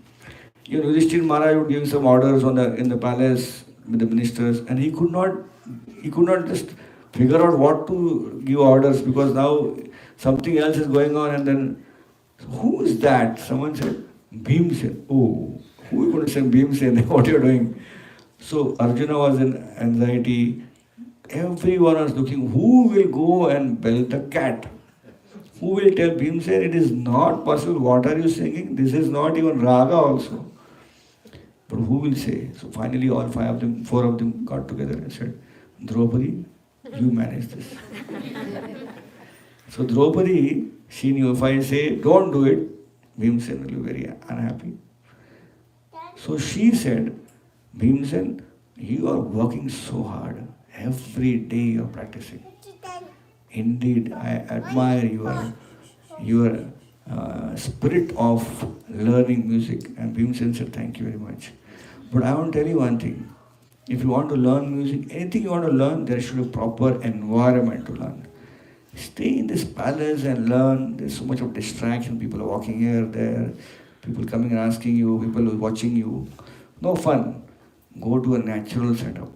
G: Yudhishthira Maharaj would give some orders in the palace with the ministers, and he could not just figure out what to give orders because now something else is going on. And then, who is that? Someone said, Bhimsen. Oh, who is going to say Bhimsen? What are you doing? So Arjuna was in anxiety. Everyone was looking, who will go and belt the cat? Who will tell Bhimsen, it is not possible, what are you singing? This is not even raga also. But who will say? So finally all 4 of them got together and said, Draupadi, you manage this. So Draupadi, she knew if I say, don't do it, Bhimsen will be very unhappy. So she said, Bhimsen, you are working so hard. Every day you are practicing. Indeed, I admire your spirit of learning music. And Bhimsen said, thank you very much. But I want to tell you one thing. If you want to learn music, anything you want to learn, there should be a proper environment to learn. Stay in this palace and learn. There's so much of distraction. People are walking here, there. People coming and asking you. People watching you. No fun. Go to a natural setup.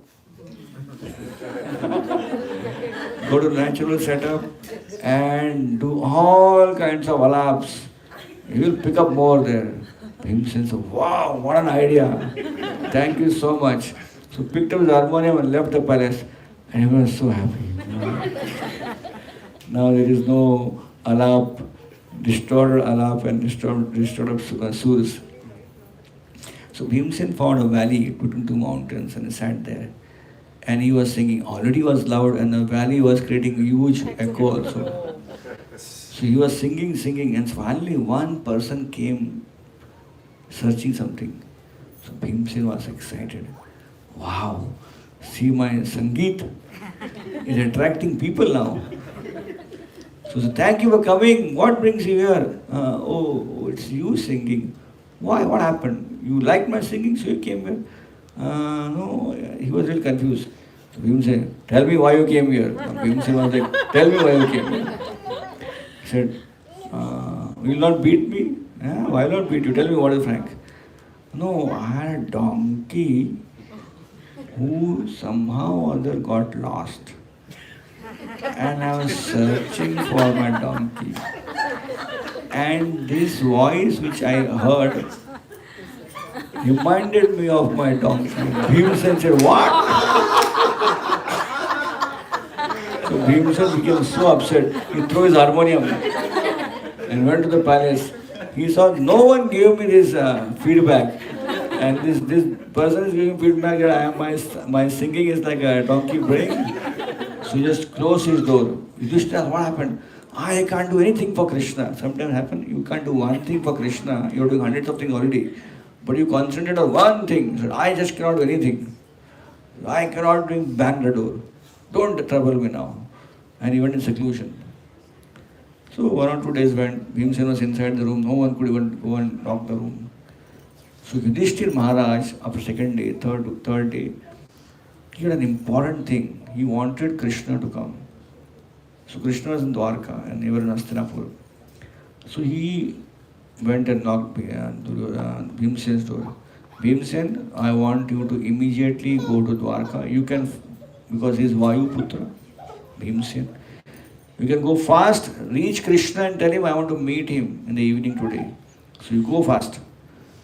G: Go to a natural setup and do all kinds of alaps. You will pick up more there. Bhimsen said, wow, what an idea. Thank you so much. So picked up his harmonium and left the palace. And he was so happy. Now there is no alap, distorted alap and distorted suras. So Bhimsen found a valley between 2 mountains and he sat there. And he was singing. Already was loud and the valley was creating a huge echo also. So he was singing and finally one person came searching something. So Bhimsen was excited. Wow, see my Sangeet is attracting people now. So thank you for coming. What brings you here? Oh, it's you singing. Why? What happened? You liked my singing, so you came here? No, he was really confused. So Bhimsen, tell me why you came here. Bhimsen was like, tell me why you came here. He said, will you not beat me? Why not beat you? Tell me what is frank. No, I had a donkey who somehow or other got lost. And I was searching for my donkey. And this voice which I heard reminded me of my donkey. Bhimsen said, what? Bhimsen became so upset, he threw his harmonium and went to the palace. He saw no one gave me this feedback. And this person is giving feedback that my singing is like a donkey braying. So he just closed his door. Yudhishthira, what happened? I can't do anything for Krishna. Sometimes happen, you can't do one thing for Krishna. You're doing hundreds of things already. But you concentrate on one thing. He said, I just cannot do anything. I cannot bang the door. Don't trouble me now. And he went in seclusion. So 1 or 2 days went. Bhimsen was inside the room. No one could even go and knock the room. So Yudhishthira Maharaj, after second day, third day, he had an important thing. He wanted Krishna to come. So Krishna was in Dwarka and they were in Hastinapur. So he went and knocked Bhimsen's door. Bhimsen, I want you to immediately go to Dwarka. You can, because he is Vayu Putra, Bhimsen. You can go fast, reach Krishna and tell him I want to meet him in the evening today. So you go fast.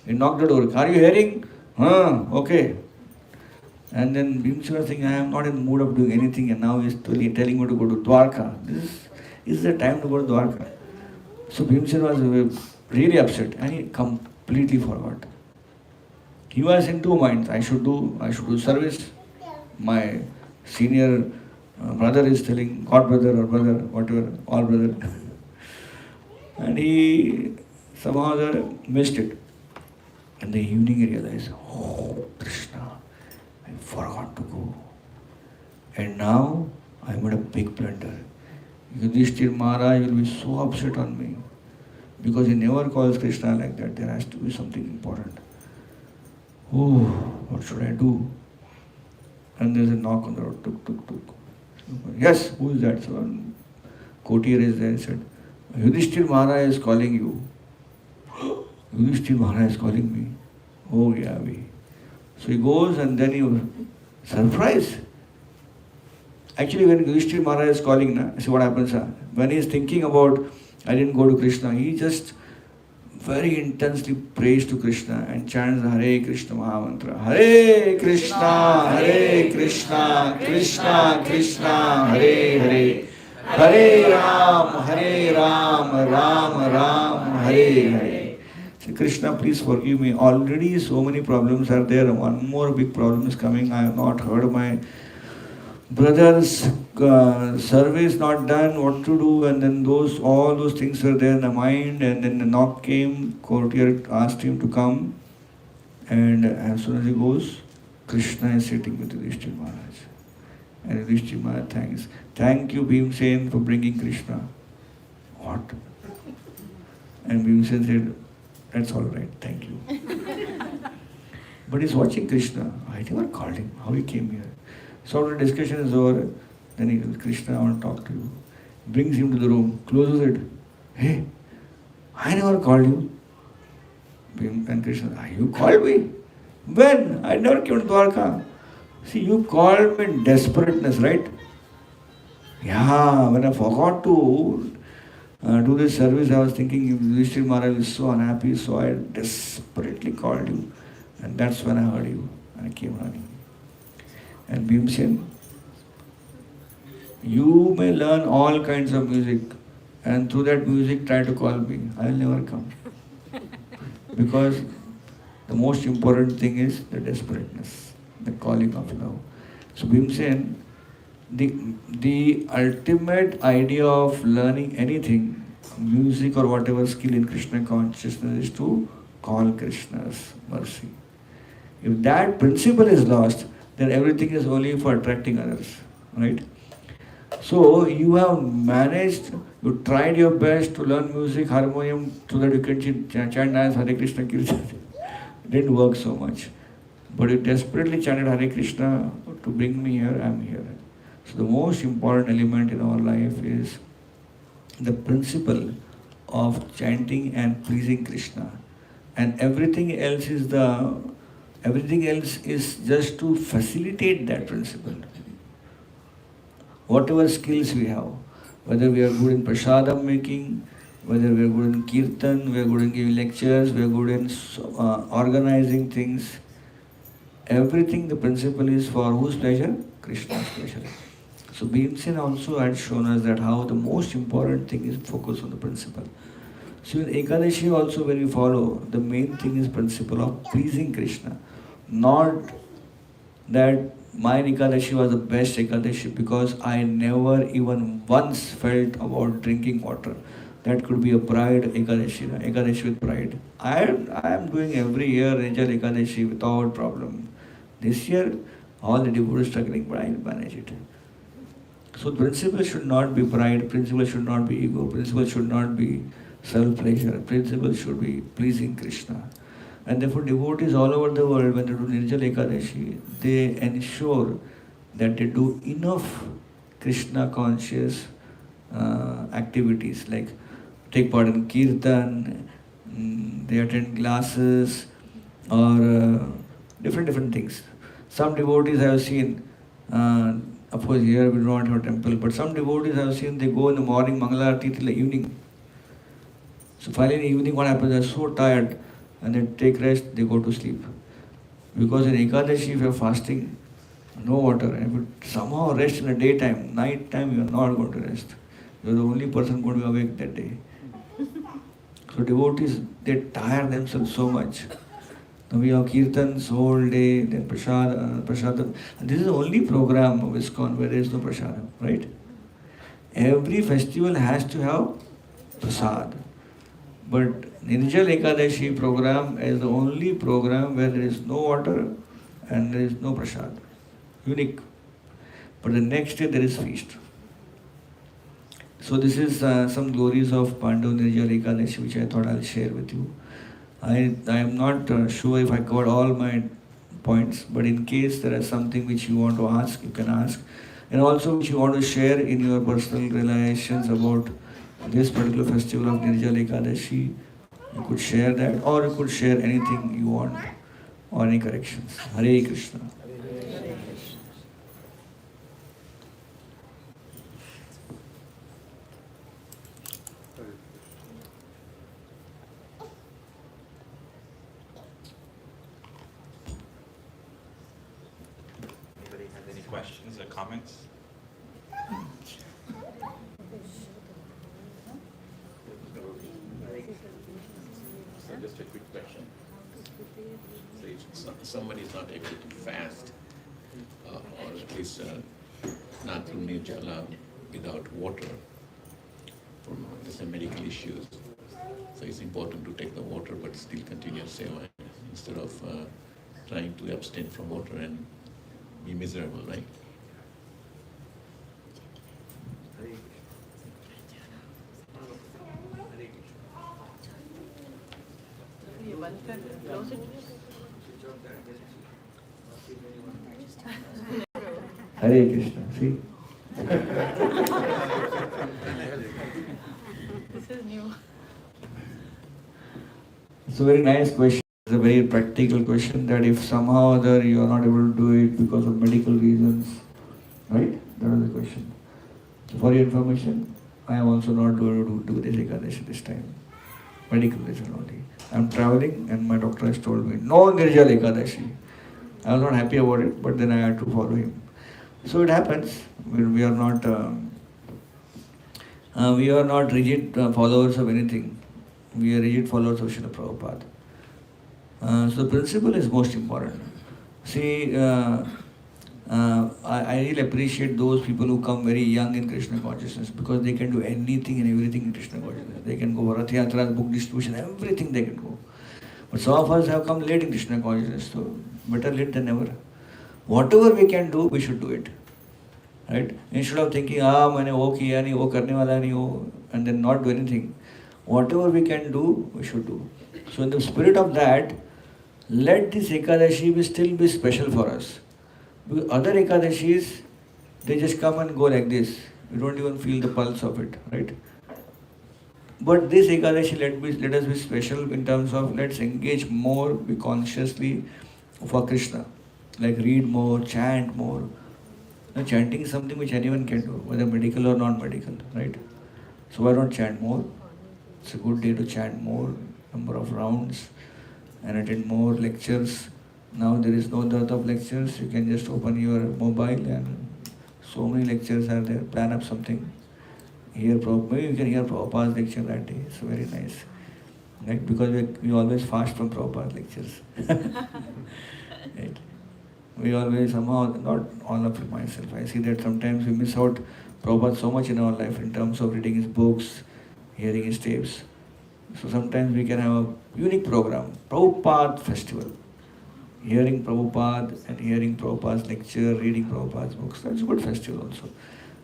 G: He knocked the door. Are you hearing? Okay. And then Bhimsen was saying, I am not in the mood of doing anything, and now he is telling me to go to Dwarka. This is the time to go to Dwarka. So Bhimsen was really upset and he completely forgot. He was in two minds. I should do service. My senior brother is telling, God brother or brother, whatever, all brother. And he somehow missed it. In the evening he realized, oh Krishna, I forgot to go. And now I made a big blunder. Yudhishthira Maharaj will be so upset on me. Because he never calls Krishna like that. There has to be something important. Oh, what should I do? And there's a knock on the door. Tuk, tuk, tuk. Yes, who is that? So one courtier is there. He said, Yudhishthira Maharaj is calling you. Yudhishthira Maharaj is calling me. Oh, yeah, So he goes and then he surprised. Actually, when Yudhishthira Maharaj is calling, see what happens. When he is thinking about, I didn't go to Krishna, he just very intensely prays to Krishna and chants the Hare Krishna Mahamantra. Hare Krishna, Krishna Krishna, Hare Hare. Hare Ram, Ram Ram, Hare Hare. Say, Krishna, please forgive me. Already so many problems are there. One more big problem is coming. I have not heard my brother's service not done, what to do, and then all those things were there in the mind, and then the knock came, courtier asked him to come, and as soon as he goes, Krishna is sitting with Yudhishthira Maharaj. And Yudhishthira Maharaj thank you Bhimsen for bringing Krishna. What? And Bhimsen said, that's all right, thank you. But he's watching Krishna. I never called him, how he came here. So the discussion is over. Then he goes, Krishna, I want to talk to you. Brings him to the room, closes it. Hey, I never called you. And Krishna, you called me? When? I never came to Dwarka. See, you called me in desperateness, right? Yeah, when I forgot to do this service, I was thinking Yudhishthira Maharaj is so unhappy, so I desperately called you. And that's when I heard you. And I came running. And Bhimsen, you may learn all kinds of music and through that music try to call me. I will never come. Because the most important thing is the desperateness, the calling of love. So Bhimsen, the ultimate idea of learning anything, music or whatever skill in Krishna consciousness, is to call Krishna's mercy. If that principle is lost, then everything is only for attracting others, right? So you have managed, you tried your best to learn music, harmonium, so that you can chant as Hare Krishna Kirtan. It didn't work so much. But you desperately chanted Hare Krishna to bring me here, I am here. So the most important element in our life is the principle of chanting and pleasing Krishna. And everything else is just to facilitate that principle. Whatever skills we have, whether we are good in prasadam making, whether we are good in kirtan, we are good in giving lectures, we are good in organizing things, everything, the principle is for whose pleasure? Krishna's pleasure. So Bhimsen also had shown us that how the most important thing is focus on the principle. So in Ekadashi also when we follow, the main thing is principle of pleasing Krishna. Not that my Ekadashi was the best Ekadashi because I never even once felt about drinking water. That could be a pride Ekadashi, Ekadashi with pride. I am doing every year Nijal Ekadashi without problem. This year, all the devotees struggling, but I will manage it. So principle should not be pride, principle should not be ego, principle should not be self-pleasure, principle should be pleasing Krishna. And therefore devotees all over the world, when they do Nirjala Ekadashi, they ensure that they do enough Krishna conscious activities like take part in kirtan, they attend classes or different things. Some devotees I have seen, of course here we do not have a temple, but some devotees I have seen they go in the morning Mangalarti till the evening. So finally in the evening what happens, they are so tired and they take rest, they go to sleep. Because in Ekadashi if you are fasting, no water, and if you somehow rest in the daytime, night time you are not going to rest. You are the only person going to be awake that day. So devotees, they tire themselves so much. Now we have kirtans whole day, then prasad. This is the only program of ISKCON where there is no prasad, right? Every festival has to have prasad. But Nirjal Ekadashi program is the only program where there is no water and there is no prasad. Unique. But the next day there is feast. So this is some glories of Pandav Nirjal Ekadashi which I thought I'll share with you. I am not sure if I covered all my points, but in case there is something which you want to ask, you can ask. And also which you want to share in your personal realizations about this particular festival of Nirjala Ekadashi, you could share that, or you could share anything you want, or any corrections. Hare Krishna.
B: Anybody has any questions or comments?
H: So just a quick question. So if somebody is not able to fast, or at least not through Nirjala without water, for some medical issues, so it's important to take the water but still continue seva instead of trying to abstain from water and be miserable, right?
E: ये बंद कर close it
G: Hare Krishna. See?
E: This is new.
G: It's a very nice question. It's a very practical question that if somehow or other you are not able to do it because of medical reasons, right? That was the question. So for your information, I am also not going to do this Ekadashi this time. Medical reason only. I am traveling and my doctor has told me, no Nirjala Ekadashi. I was not happy about it, but then I had to follow him. So it happens. We are not rigid followers of anything. We are rigid followers of Srila Prabhupada. So the principle is most important. See, I really appreciate those people who come very young in Krishna consciousness because they can do anything and everything in Krishna consciousness. They can go Rath Yatra, book distribution, everything they can go. But some of us have come late in Krishna consciousness, so better late than never. Whatever we can do, we should do it. Right? Instead of thinking, मैंने वो किया नहीं, वो करने वाला नहीं हो, and then not do anything. Whatever we can do, we should do. So in the spirit of that, let this Ekadashi still be special for us. Because other Ekadashis, they just come and go like this. We don't even feel the pulse of it, right? But this Ekadashi, let us be special in terms of let's engage more, be consciously for Krishna. Like read more, chant more. Now, chanting is something which anyone can do, whether medical or non-medical, right? So why not chant more? It's a good day to chant more, number of rounds, and attend more lectures. Now there is no dearth of lectures. You can just open your mobile and So many lectures are there. Plan up something. Maybe you can hear Prabhupada's lecture that day. It's very nice. Right? Because we always fast from Prabhupada's lectures. Right? We always somehow, not all of myself, I see that sometimes we miss out Prabhupada so much in our life in terms of reading his books, hearing his tapes. So sometimes we can have a unique program, Prabhupada Festival. Hearing Prabhupada and hearing Prabhupada's lecture, reading Prabhupada's books, that's a good festival also.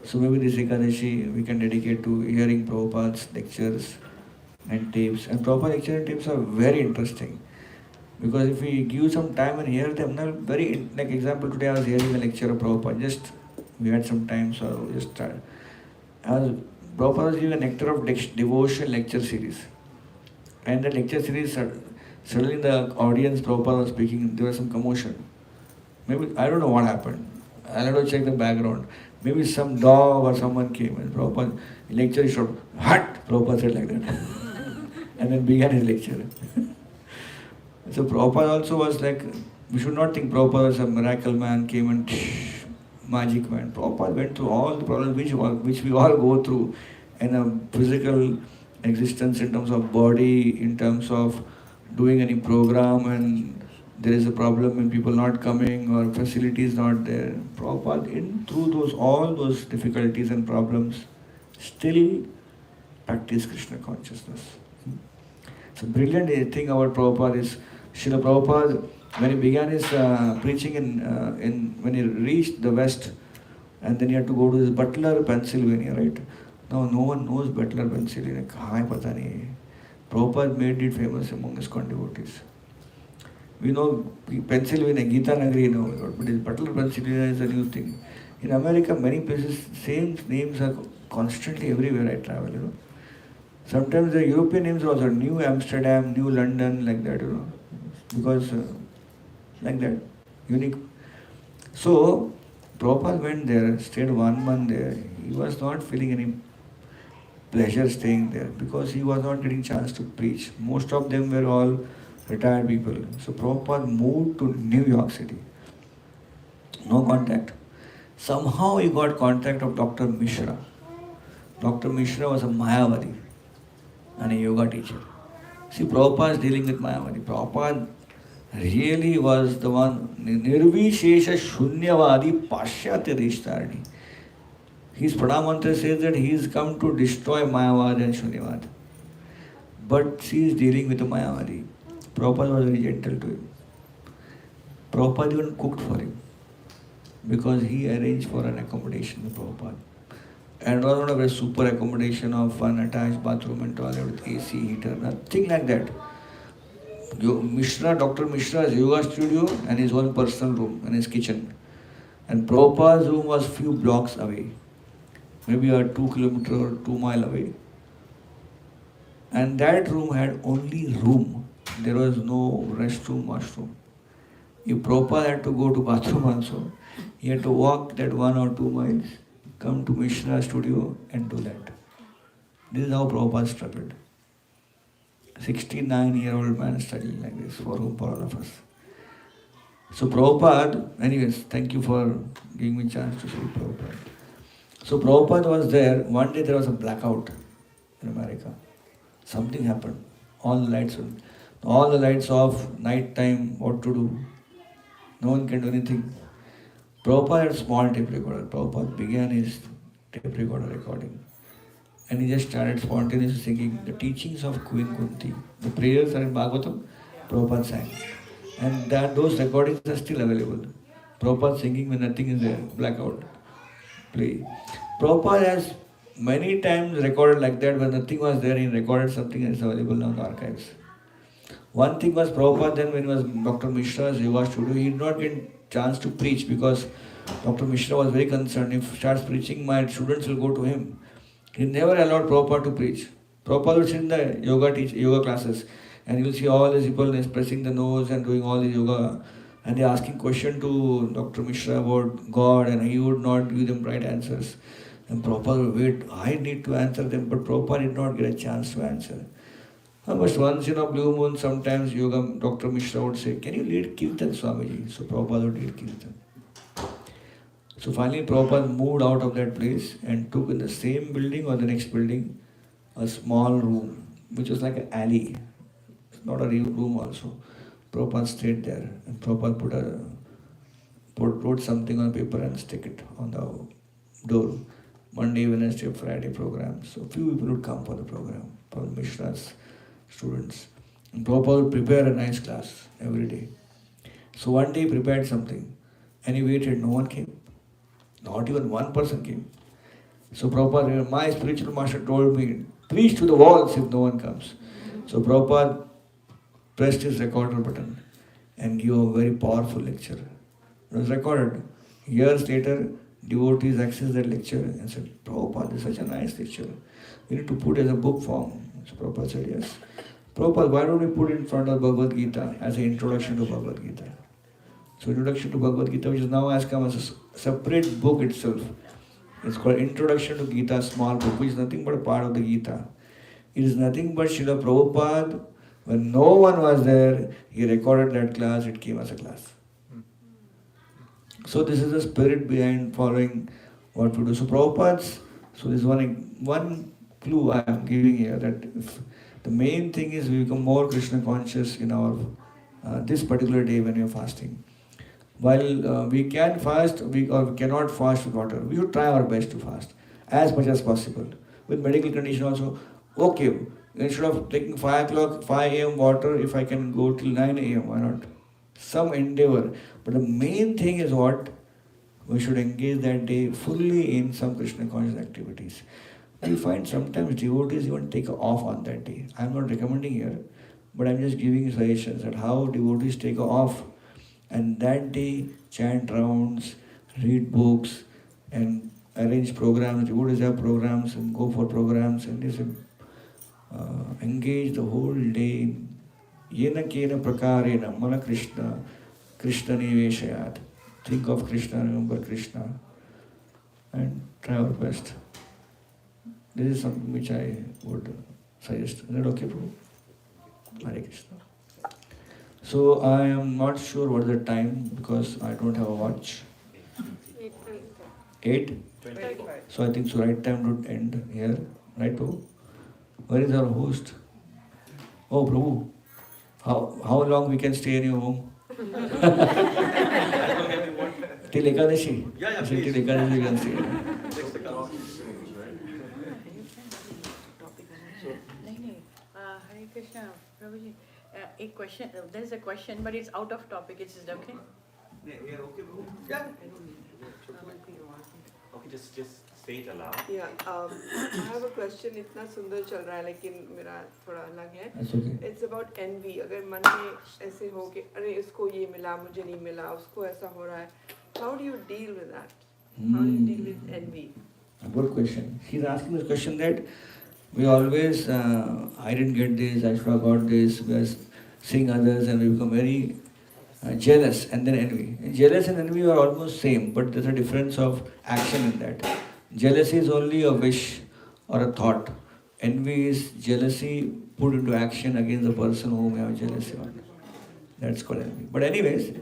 G: So maybe this Ekadashi we can dedicate to hearing Prabhupada's lectures and tapes. And Prabhupada lecture and tapes are very interesting. Because if we give some time and hear them, now like example, today I was hearing a lecture of Prabhupada, we had some time, so Prabhupada was giving a Nectar of Devotion lecture series. And the lecture series, suddenly the audience, Prabhupada was speaking, there was some commotion. Maybe, I don't know what happened. I'll have to check the background. Maybe some dog or someone came and Prabhupada, lecture is short, hut! Prabhupada said like that. And then began his lecture. So Prabhupada also was like, we should not think Prabhupada was a miracle man, came and magic man. Prabhupada went through all the problems which we all go through in a physical existence, in terms of body, in terms of doing any program, and there is a problem and people not coming or facilities not there. Prabhupada, through all those difficulties and problems, still practice Krishna consciousness. So brilliant thing about Prabhupada is Srila Prabhupada, when he began his preaching when he reached the West, and then he had to go to this Butler, Pennsylvania, right? Now no one knows Butler, Pennsylvania. Kahan hai pata nahi. Prabhupada made it famous among his devotees. We know Pennsylvania, Gita Nagari, but Butler, Pennsylvania is a new thing. In America, many places, same names are constantly everywhere I travel, Sometimes the European names are also New Amsterdam, New London, like that, because like that, unique. So, Prabhupada went there, stayed 1 month there. He was not feeling any pleasure staying there because he was not getting chance to preach. Most of them were all retired people. So, Prabhupada moved to New York City. No contact. Somehow he got contact of Dr. Mishra. Dr. Mishra was a Mayavadi and a yoga teacher. See, Prabhupada is dealing with Mayavadi. Prabhupada really was the one, Nirvishesha Shunyavadi Pashyatya Deshtarani. His Pradamantra says that he is come to destroy Mayavad and Shunyavad. But she is dealing with a Mayavadi. Prabhupada was very gentle to him. Prabhupada even cooked for him because he arranged for an accommodation with Prabhupada. And it was not a very super accommodation of an attached bathroom and toilet with AC, heater, nothing like that. Dr. Mishra's yoga studio and his own personal room and his kitchen. And Prabhupada's room was few blocks away, maybe a 2 kilometer or 2 mile away. And that room had only room. There was no restroom, washroom. If Prabhupada had to go to bathroom also, he had to walk that 1 or 2 miles, come to Mishra's studio and do that. This is how Prabhupada struggled. 69-year-old man studying like this for all of us. So Prabhupada, anyways, thank you for giving me a chance to speak Prabhupada. So Prabhupada was there. One day there was a blackout in America. Something happened. All the lights off, night time, what to do? No one can do anything. Prabhupada had a small tape recorder. Prabhupada began his tape recorder recording. And he just started spontaneously singing the teachings of Queen Kunti. The prayers are in Bhagavatam, Prabhupada sang. And those recordings are still available. Prabhupada singing when nothing is there, blackout, play. Prabhupada has many times recorded like that when nothing was there, he recorded something and it's available now in the archives. One thing was Prabhupada then when he was Dr. Mishra's yoga studio, he did not get chance to preach because Dr. Mishra was very concerned. If he starts preaching, my students will go to him. He never allowed Prabhupada to preach. Prabhupada would sit in the yoga classes and you will see all these people pressing the nose and doing all the yoga and they asking question to Dr. Mishra about God and he would not give them right answers. And Prabhupada would wait, I need to answer them, but Prabhupada did not get a chance to answer. But once in a blue moon, sometimes Dr. Mishra would say, can you lead Kirtan, Swamiji? So Prabhupada would lead Kirtan. So finally Prabhupada moved out of that place and took in the same building or the next building a small room, which was like an alley, not a room also. Prabhupada stayed there and Prabhupada wrote something on paper and stick it on the door. Monday, Wednesday, Friday program. So few people would come for the program, for the Mishra's students. And Prabhupada would prepare a nice class every day. So one day he prepared something and he waited, no one came. Not even one person came. So Prabhupada, my spiritual master told me, preach to the walls if no one comes. So Prabhupada pressed his recorder button and gave a very powerful lecture. It was recorded. Years later, devotees accessed that lecture and said, Prabhupada, this is such a nice lecture. We need to put it as a book form. So Prabhupada said, yes. Prabhupada, why don't we put it in front of Bhagavad Gita as an introduction to Bhagavad Gita? So Introduction to Bhagavad Gita, which is now has come as a separate book itself. It's called Introduction to Gita, small book, which is nothing but a part of the Gita. It is nothing but Srila Prabhupada, when no one was there, he recorded that class, it came as a class. So this is the spirit behind following what we do. So Prabhupada's, so this is one clue I am giving here, that if the main thing is we become more Krishna conscious in our this particular day when we are fasting. While we can fast, we cannot fast with water. We should try our best to fast as much as possible. With medical condition also, okay, instead of taking 5 a.m. water, if I can go till 9 a.m., why not? Some endeavor. But the main thing is what? We should engage that day fully in some Krishna conscious activities. You find sometimes devotees even take off on that day. I am not recommending here, but I am just giving suggestions that how devotees take off and that day chant rounds, read books and arrange programs. Devotees have programs and go for programs and just engage the whole day in Yena Kena Prakarena Mana Krishna Krishna Niveshayat. Think of Krishna, remember Krishna and try our best. This is something which I would suggest. Is that okay, Prabhu? Hare Krishna. So I am not sure what the time because I don't have a watch. 8? So I think so right time to end here. Right, Prabhu? Where is our host? Oh, Prabhu. How long we can stay in your home? Till Ekadashi?
A: Yeah,
G: Till Ekadashi we can stay.
E: Hare Krishna, Prabhuji. A question. There is a question, but it's out of topic. Is it okay?
B: Yeah, we are okay, bro.
A: Yeah.
B: Okay, just say it aloud.
I: Yeah, I have a question. इतना सुंदर चल रहा है लेकिन मेरा थोड़ा अलग है.
G: That's okay.
I: It's about envy. अगर मन में ऐसे हो कि अरे इसको ये मिला मुझे नहीं मिला उसको ऐसा हो रहा है. How do you deal with that? How do you deal with envy?
G: A good question. He's asking this question that we always, I didn't get this, I should have got this, we are seeing others and we become very jealous and then envy. Jealous and envy are almost same, but there's a difference of action in that. Jealousy is only a wish or a thought. Envy is jealousy put into action against the person whom you have jealousy on. That's called envy. But anyways,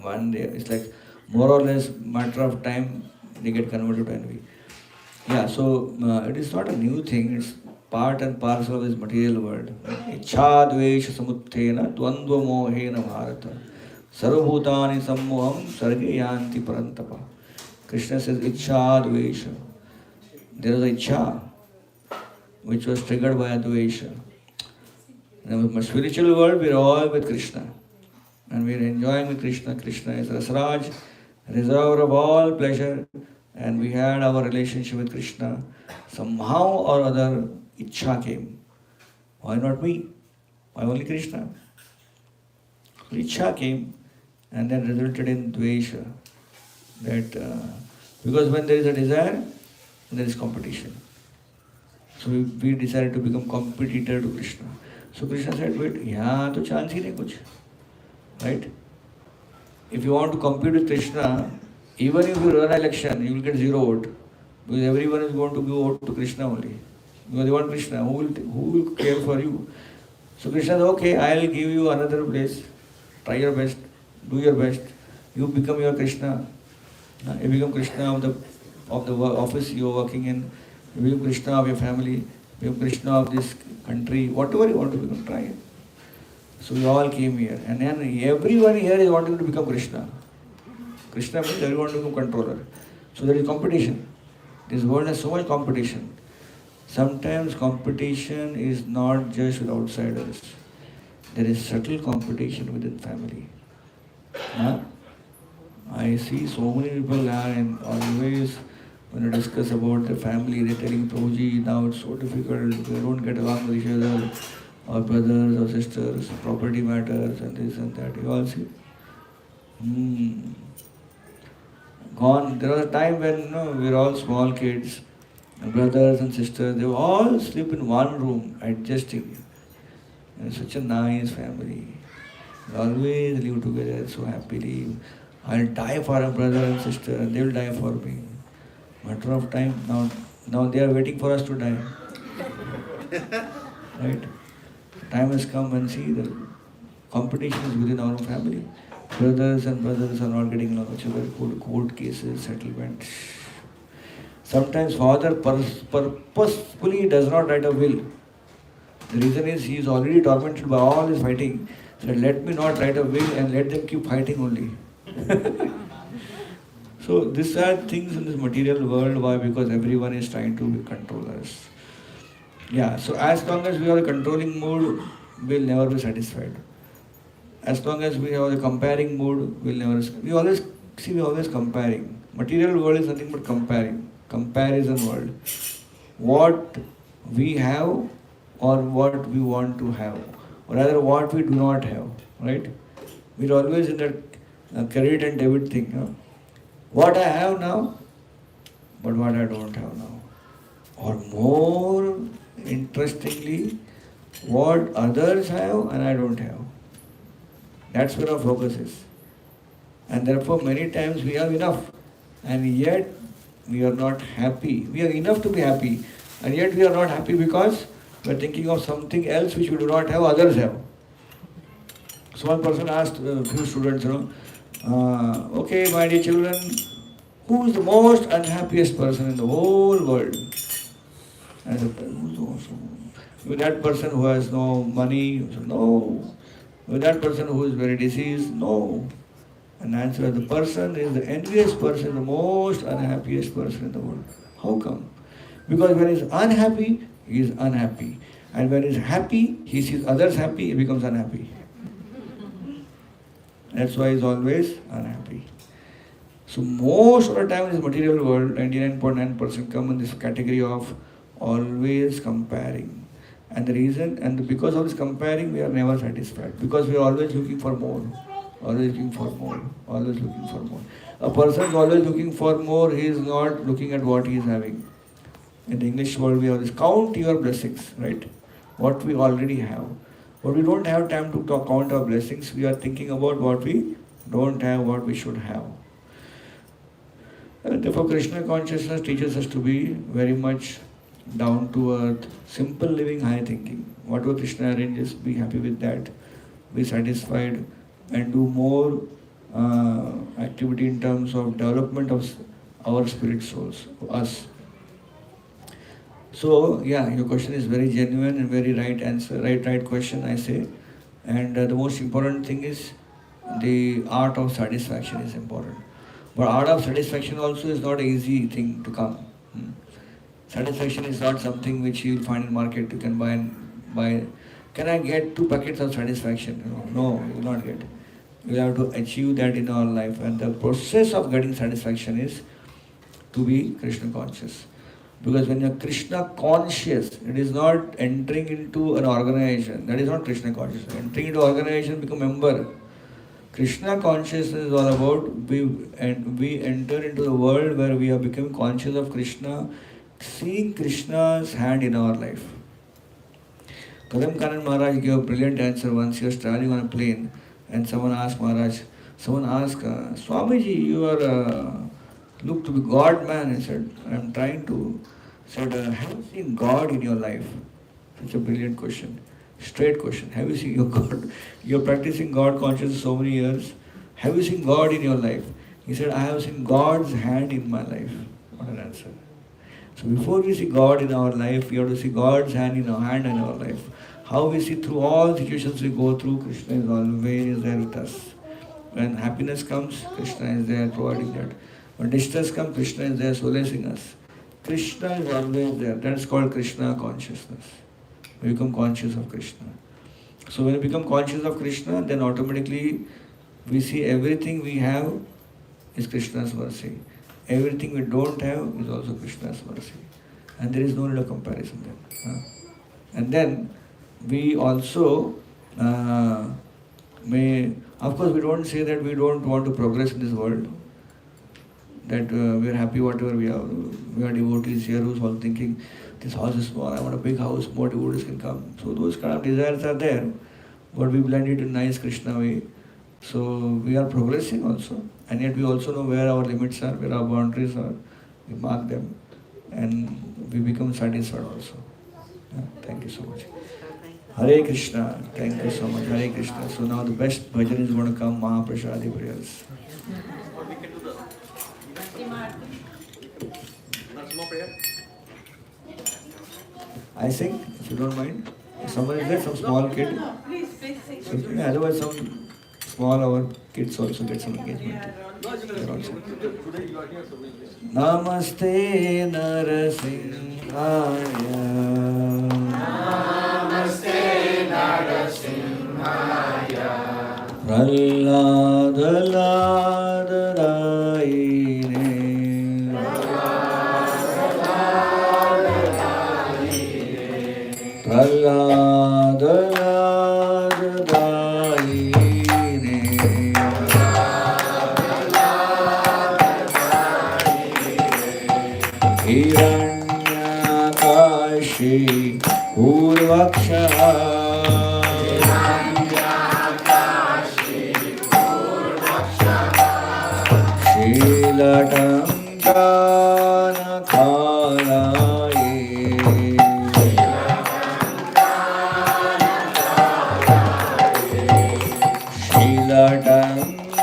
G: one day, it's like more or less matter of time, they get converted to envy. Yeah, so it is not a new thing, it's part and parcel of this material world. Ichha dvesha samuthena dvandva mohena bharata sarvabhutani sammoham sarge yanti parantapa. Krishna says ichha dvesha. There is a ichha which was triggered by a dvesha. In the spiritual world, we are all with Krishna. And we are enjoying with Krishna. Krishna is Rasraj, reservoir of all pleasure. And we had our relationship with Krishna. Somehow or other, Ichha came. Why not me? Why only Krishna? So Ichha came and then resulted in Dvesha. That, because when there is a desire, there is competition. So we decided to become competitor to Krishna. So Krishna said, wait, yahan to chance hi nahi kuch. Right? If you want to compete with Krishna, even if you run an election, you will get 0 vote. Because everyone is going to give vote to Krishna only. Because they want Krishna. Who will care for you? So Krishna said, okay, I will give you another place. Try your best. Do your best. You become your Krishna. You become Krishna of the office you are working in. You become Krishna of your family. You become Krishna of this country. Whatever you want to become, try it. So we all came here, and then everyone here is wanting to become Krishna. Krishna means everyone to become controller. So there is competition. This world has so much competition. Sometimes competition is not just with outsiders. There is subtle competition within family. Huh? I see so many people are and always when I discuss about the family, they're telling Prabhuji, now it's so difficult, we don't get along with each other, our brothers or sisters, property matters and this and that. You all see? Gone. There was a time when we were all small kids, and brothers and sisters, they would all sleep in one room, adjusting. And such a nice family. They always live together so happily. I'll die for a brother and sister, and they'll die for me. Matter of time. Now they are waiting for us to die. Right? Time has come and see the competition is within our family. Brothers and brothers are not getting along with each other. Court cases, settlement. Sometimes father purposefully does not write a will. The reason is he is already tormented by all his fighting. So let me not write a will and let them keep fighting only. So these are things in this material world. Why? Because everyone is trying to control us. Yeah, so as long as we are in a controlling mood, we'll never be satisfied. As long as we have a comparing mood, we're always comparing. Material world is nothing but comparing. Comparison world. What we have or what we want to have. Or rather what we do not have. Right? We're always in that credit and debit thing. What I have now, but what I don't have now. Or more interestingly, what others have and I don't have. That's where our focus is. And therefore many times we have enough and yet we are not happy. We have enough to be happy and yet we are not happy because we are thinking of something else which we do not have, others have. So one person asked a few students, okay, my dear children, who is the most unhappiest person in the whole world? And I said, with that person who has no money? No. With that person who is very diseased? No. And answer, the person is the envious person, the most unhappiest person in the world. How come? Because when he is unhappy, he is unhappy. And when he is happy, he sees others happy, he becomes unhappy. That's why he is always unhappy. So most of the time in this material world, 99.9% come in this category of always comparing. And the reason, and because of this comparing, we are never satisfied. Because we are always looking for more. Always looking for more. Always looking for more. A person is always looking for more, he is not looking at what he is having. In the English world, we always count your blessings, right? What we already have. But we don't have time to count our blessings. We are thinking about what we don't have, what we should have. And therefore, Krishna consciousness teaches us to be very much down to earth, simple living, high thinking. Whatever Krishna arranges, be happy with that, be satisfied, and do more activity in terms of development of our spirit souls, us. So, yeah, your question is very genuine and very right answer, right question, I say. And the most important thing is the art of satisfaction is important. But art of satisfaction also is not an easy thing to come. Satisfaction is not something which you will find in market. You can buy. Can I get 2 packets of satisfaction? No, you will not get. You have to achieve that in our life. And the process of getting satisfaction is to be Krishna conscious. Because when you are Krishna conscious, it is not entering into an organization. That is not Krishna conscious. Entering into organization, become a member. Krishna consciousness is all about we enter into the world where we have become conscious of Krishna, seeing Krishna's hand in our life. Kadam Kanan Maharaj gave a brilliant answer once. He was traveling on a plane and someone asked Swamiji, you are look to be God man. He said, I am trying to. Said, have you seen God in your life? Such a brilliant question. Straight question. Have you seen your God? You are practicing God consciousness so many years. Have you seen God in your life? He said, I have seen God's hand in my life. What an answer. So before we see God in our life, we have to see God's hand in our life. How we see through all situations we go through, Krishna is always there with us. When happiness comes, Krishna is there providing that. When distress comes, Krishna is there solacing us. Krishna is always there. That's called Krishna consciousness. We become conscious of Krishna. So when we become conscious of Krishna, then automatically we see everything we have is Krishna's mercy. Everything we don't have is also Krishna's mercy. And there is no need of comparison then. And then we also of course we don't say that we don't want to progress in this world, that we are happy whatever we are. We are devotees here who's all thinking, this house is small, I want a big house, more devotees can come. So those kind of desires are there, but we blend it in nice Krishna way. So we are progressing also, and yet we also know where our limits are, where our boundaries are. We mark them, and we become satisfied also. Thank you so much. Hare Krishna. Thank you so much. Hare Krishna. So now the best bhajan is going to come, Mahaprasadi prayers. I sing, if you don't mind. If someone is there, some small kid. So, otherwise some small our kids also get some engagement. Namaste Narasimhaya. Namaste Narasimhaya. Prahlada Ladaraine. Prahlada Hiranyakashi Urvaksha Shilatangana Khalaye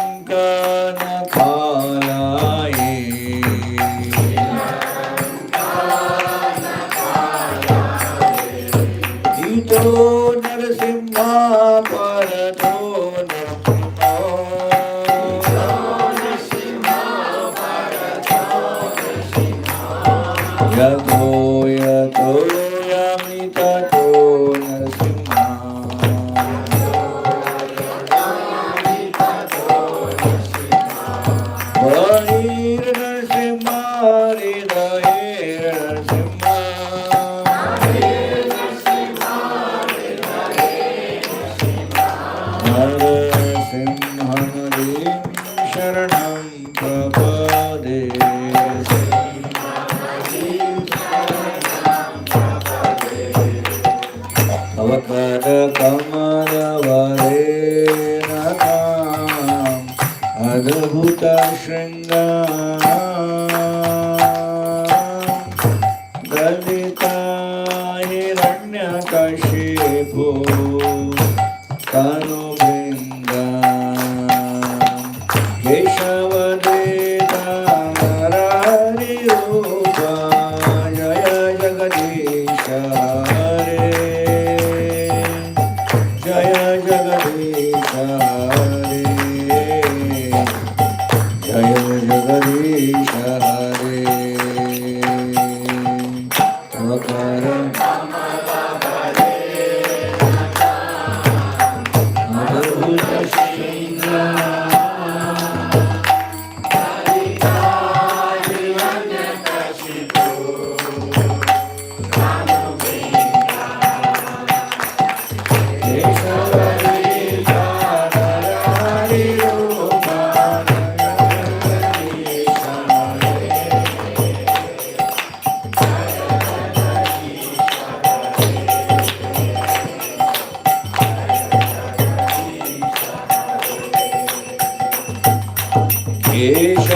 G: Shilatangana Khalaye Ito Narasimha Parato Yato yato yamitato Narasimha Varir Narasimha Hridayir Narasimha Narasimha Sharanam Prabhade Avakara Kamala Varenakam Adbhuta Shringam Dalita Hiranyakashipu Kanu Bindam Keshavadeta Narari Rupa Jaya Jagadisha Hare Jaya Jagadisha Hare Jaya Jagadisha Hare Avakara Adbhuta Shringam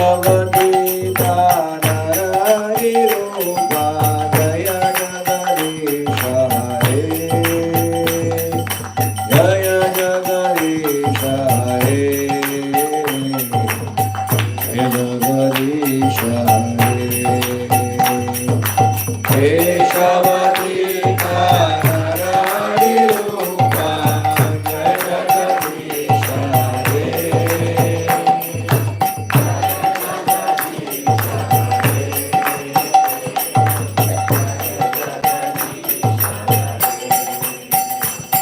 G: Keshavadita Narari Rupa Jaya Jagadisha Hare Jaya Jagadisha Hare Jaya Jagadish Hare Keshavadika Naradi Rupa Jagadish Hare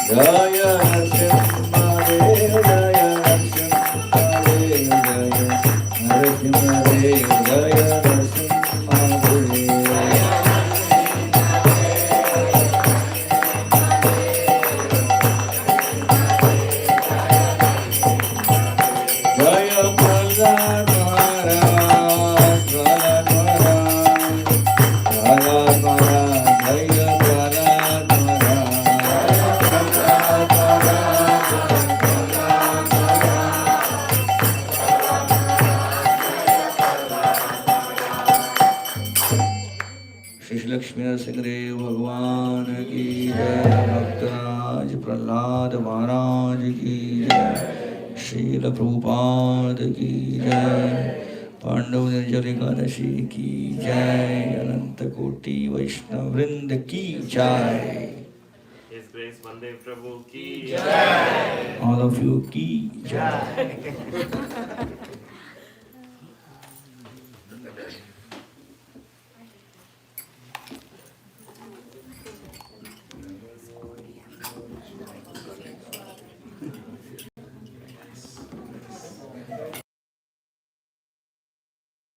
G: Jaya Narasimha Jaya Narasimha Jaya Jaya Prahlad Maharaj Prahlad Maharaj Jaya Prahlad Shri Lakshmi Narasimhadeva भगवान की जय भक्तराज प्रहलाद महाराज की जय श्रील प्रभुपाद की जय पांडव निर्जल एकादशी की जय अनंत कोटि वैष्णव वृंद की जय
B: His Grace Baladev Prabhu ki jai.
G: all of you की जय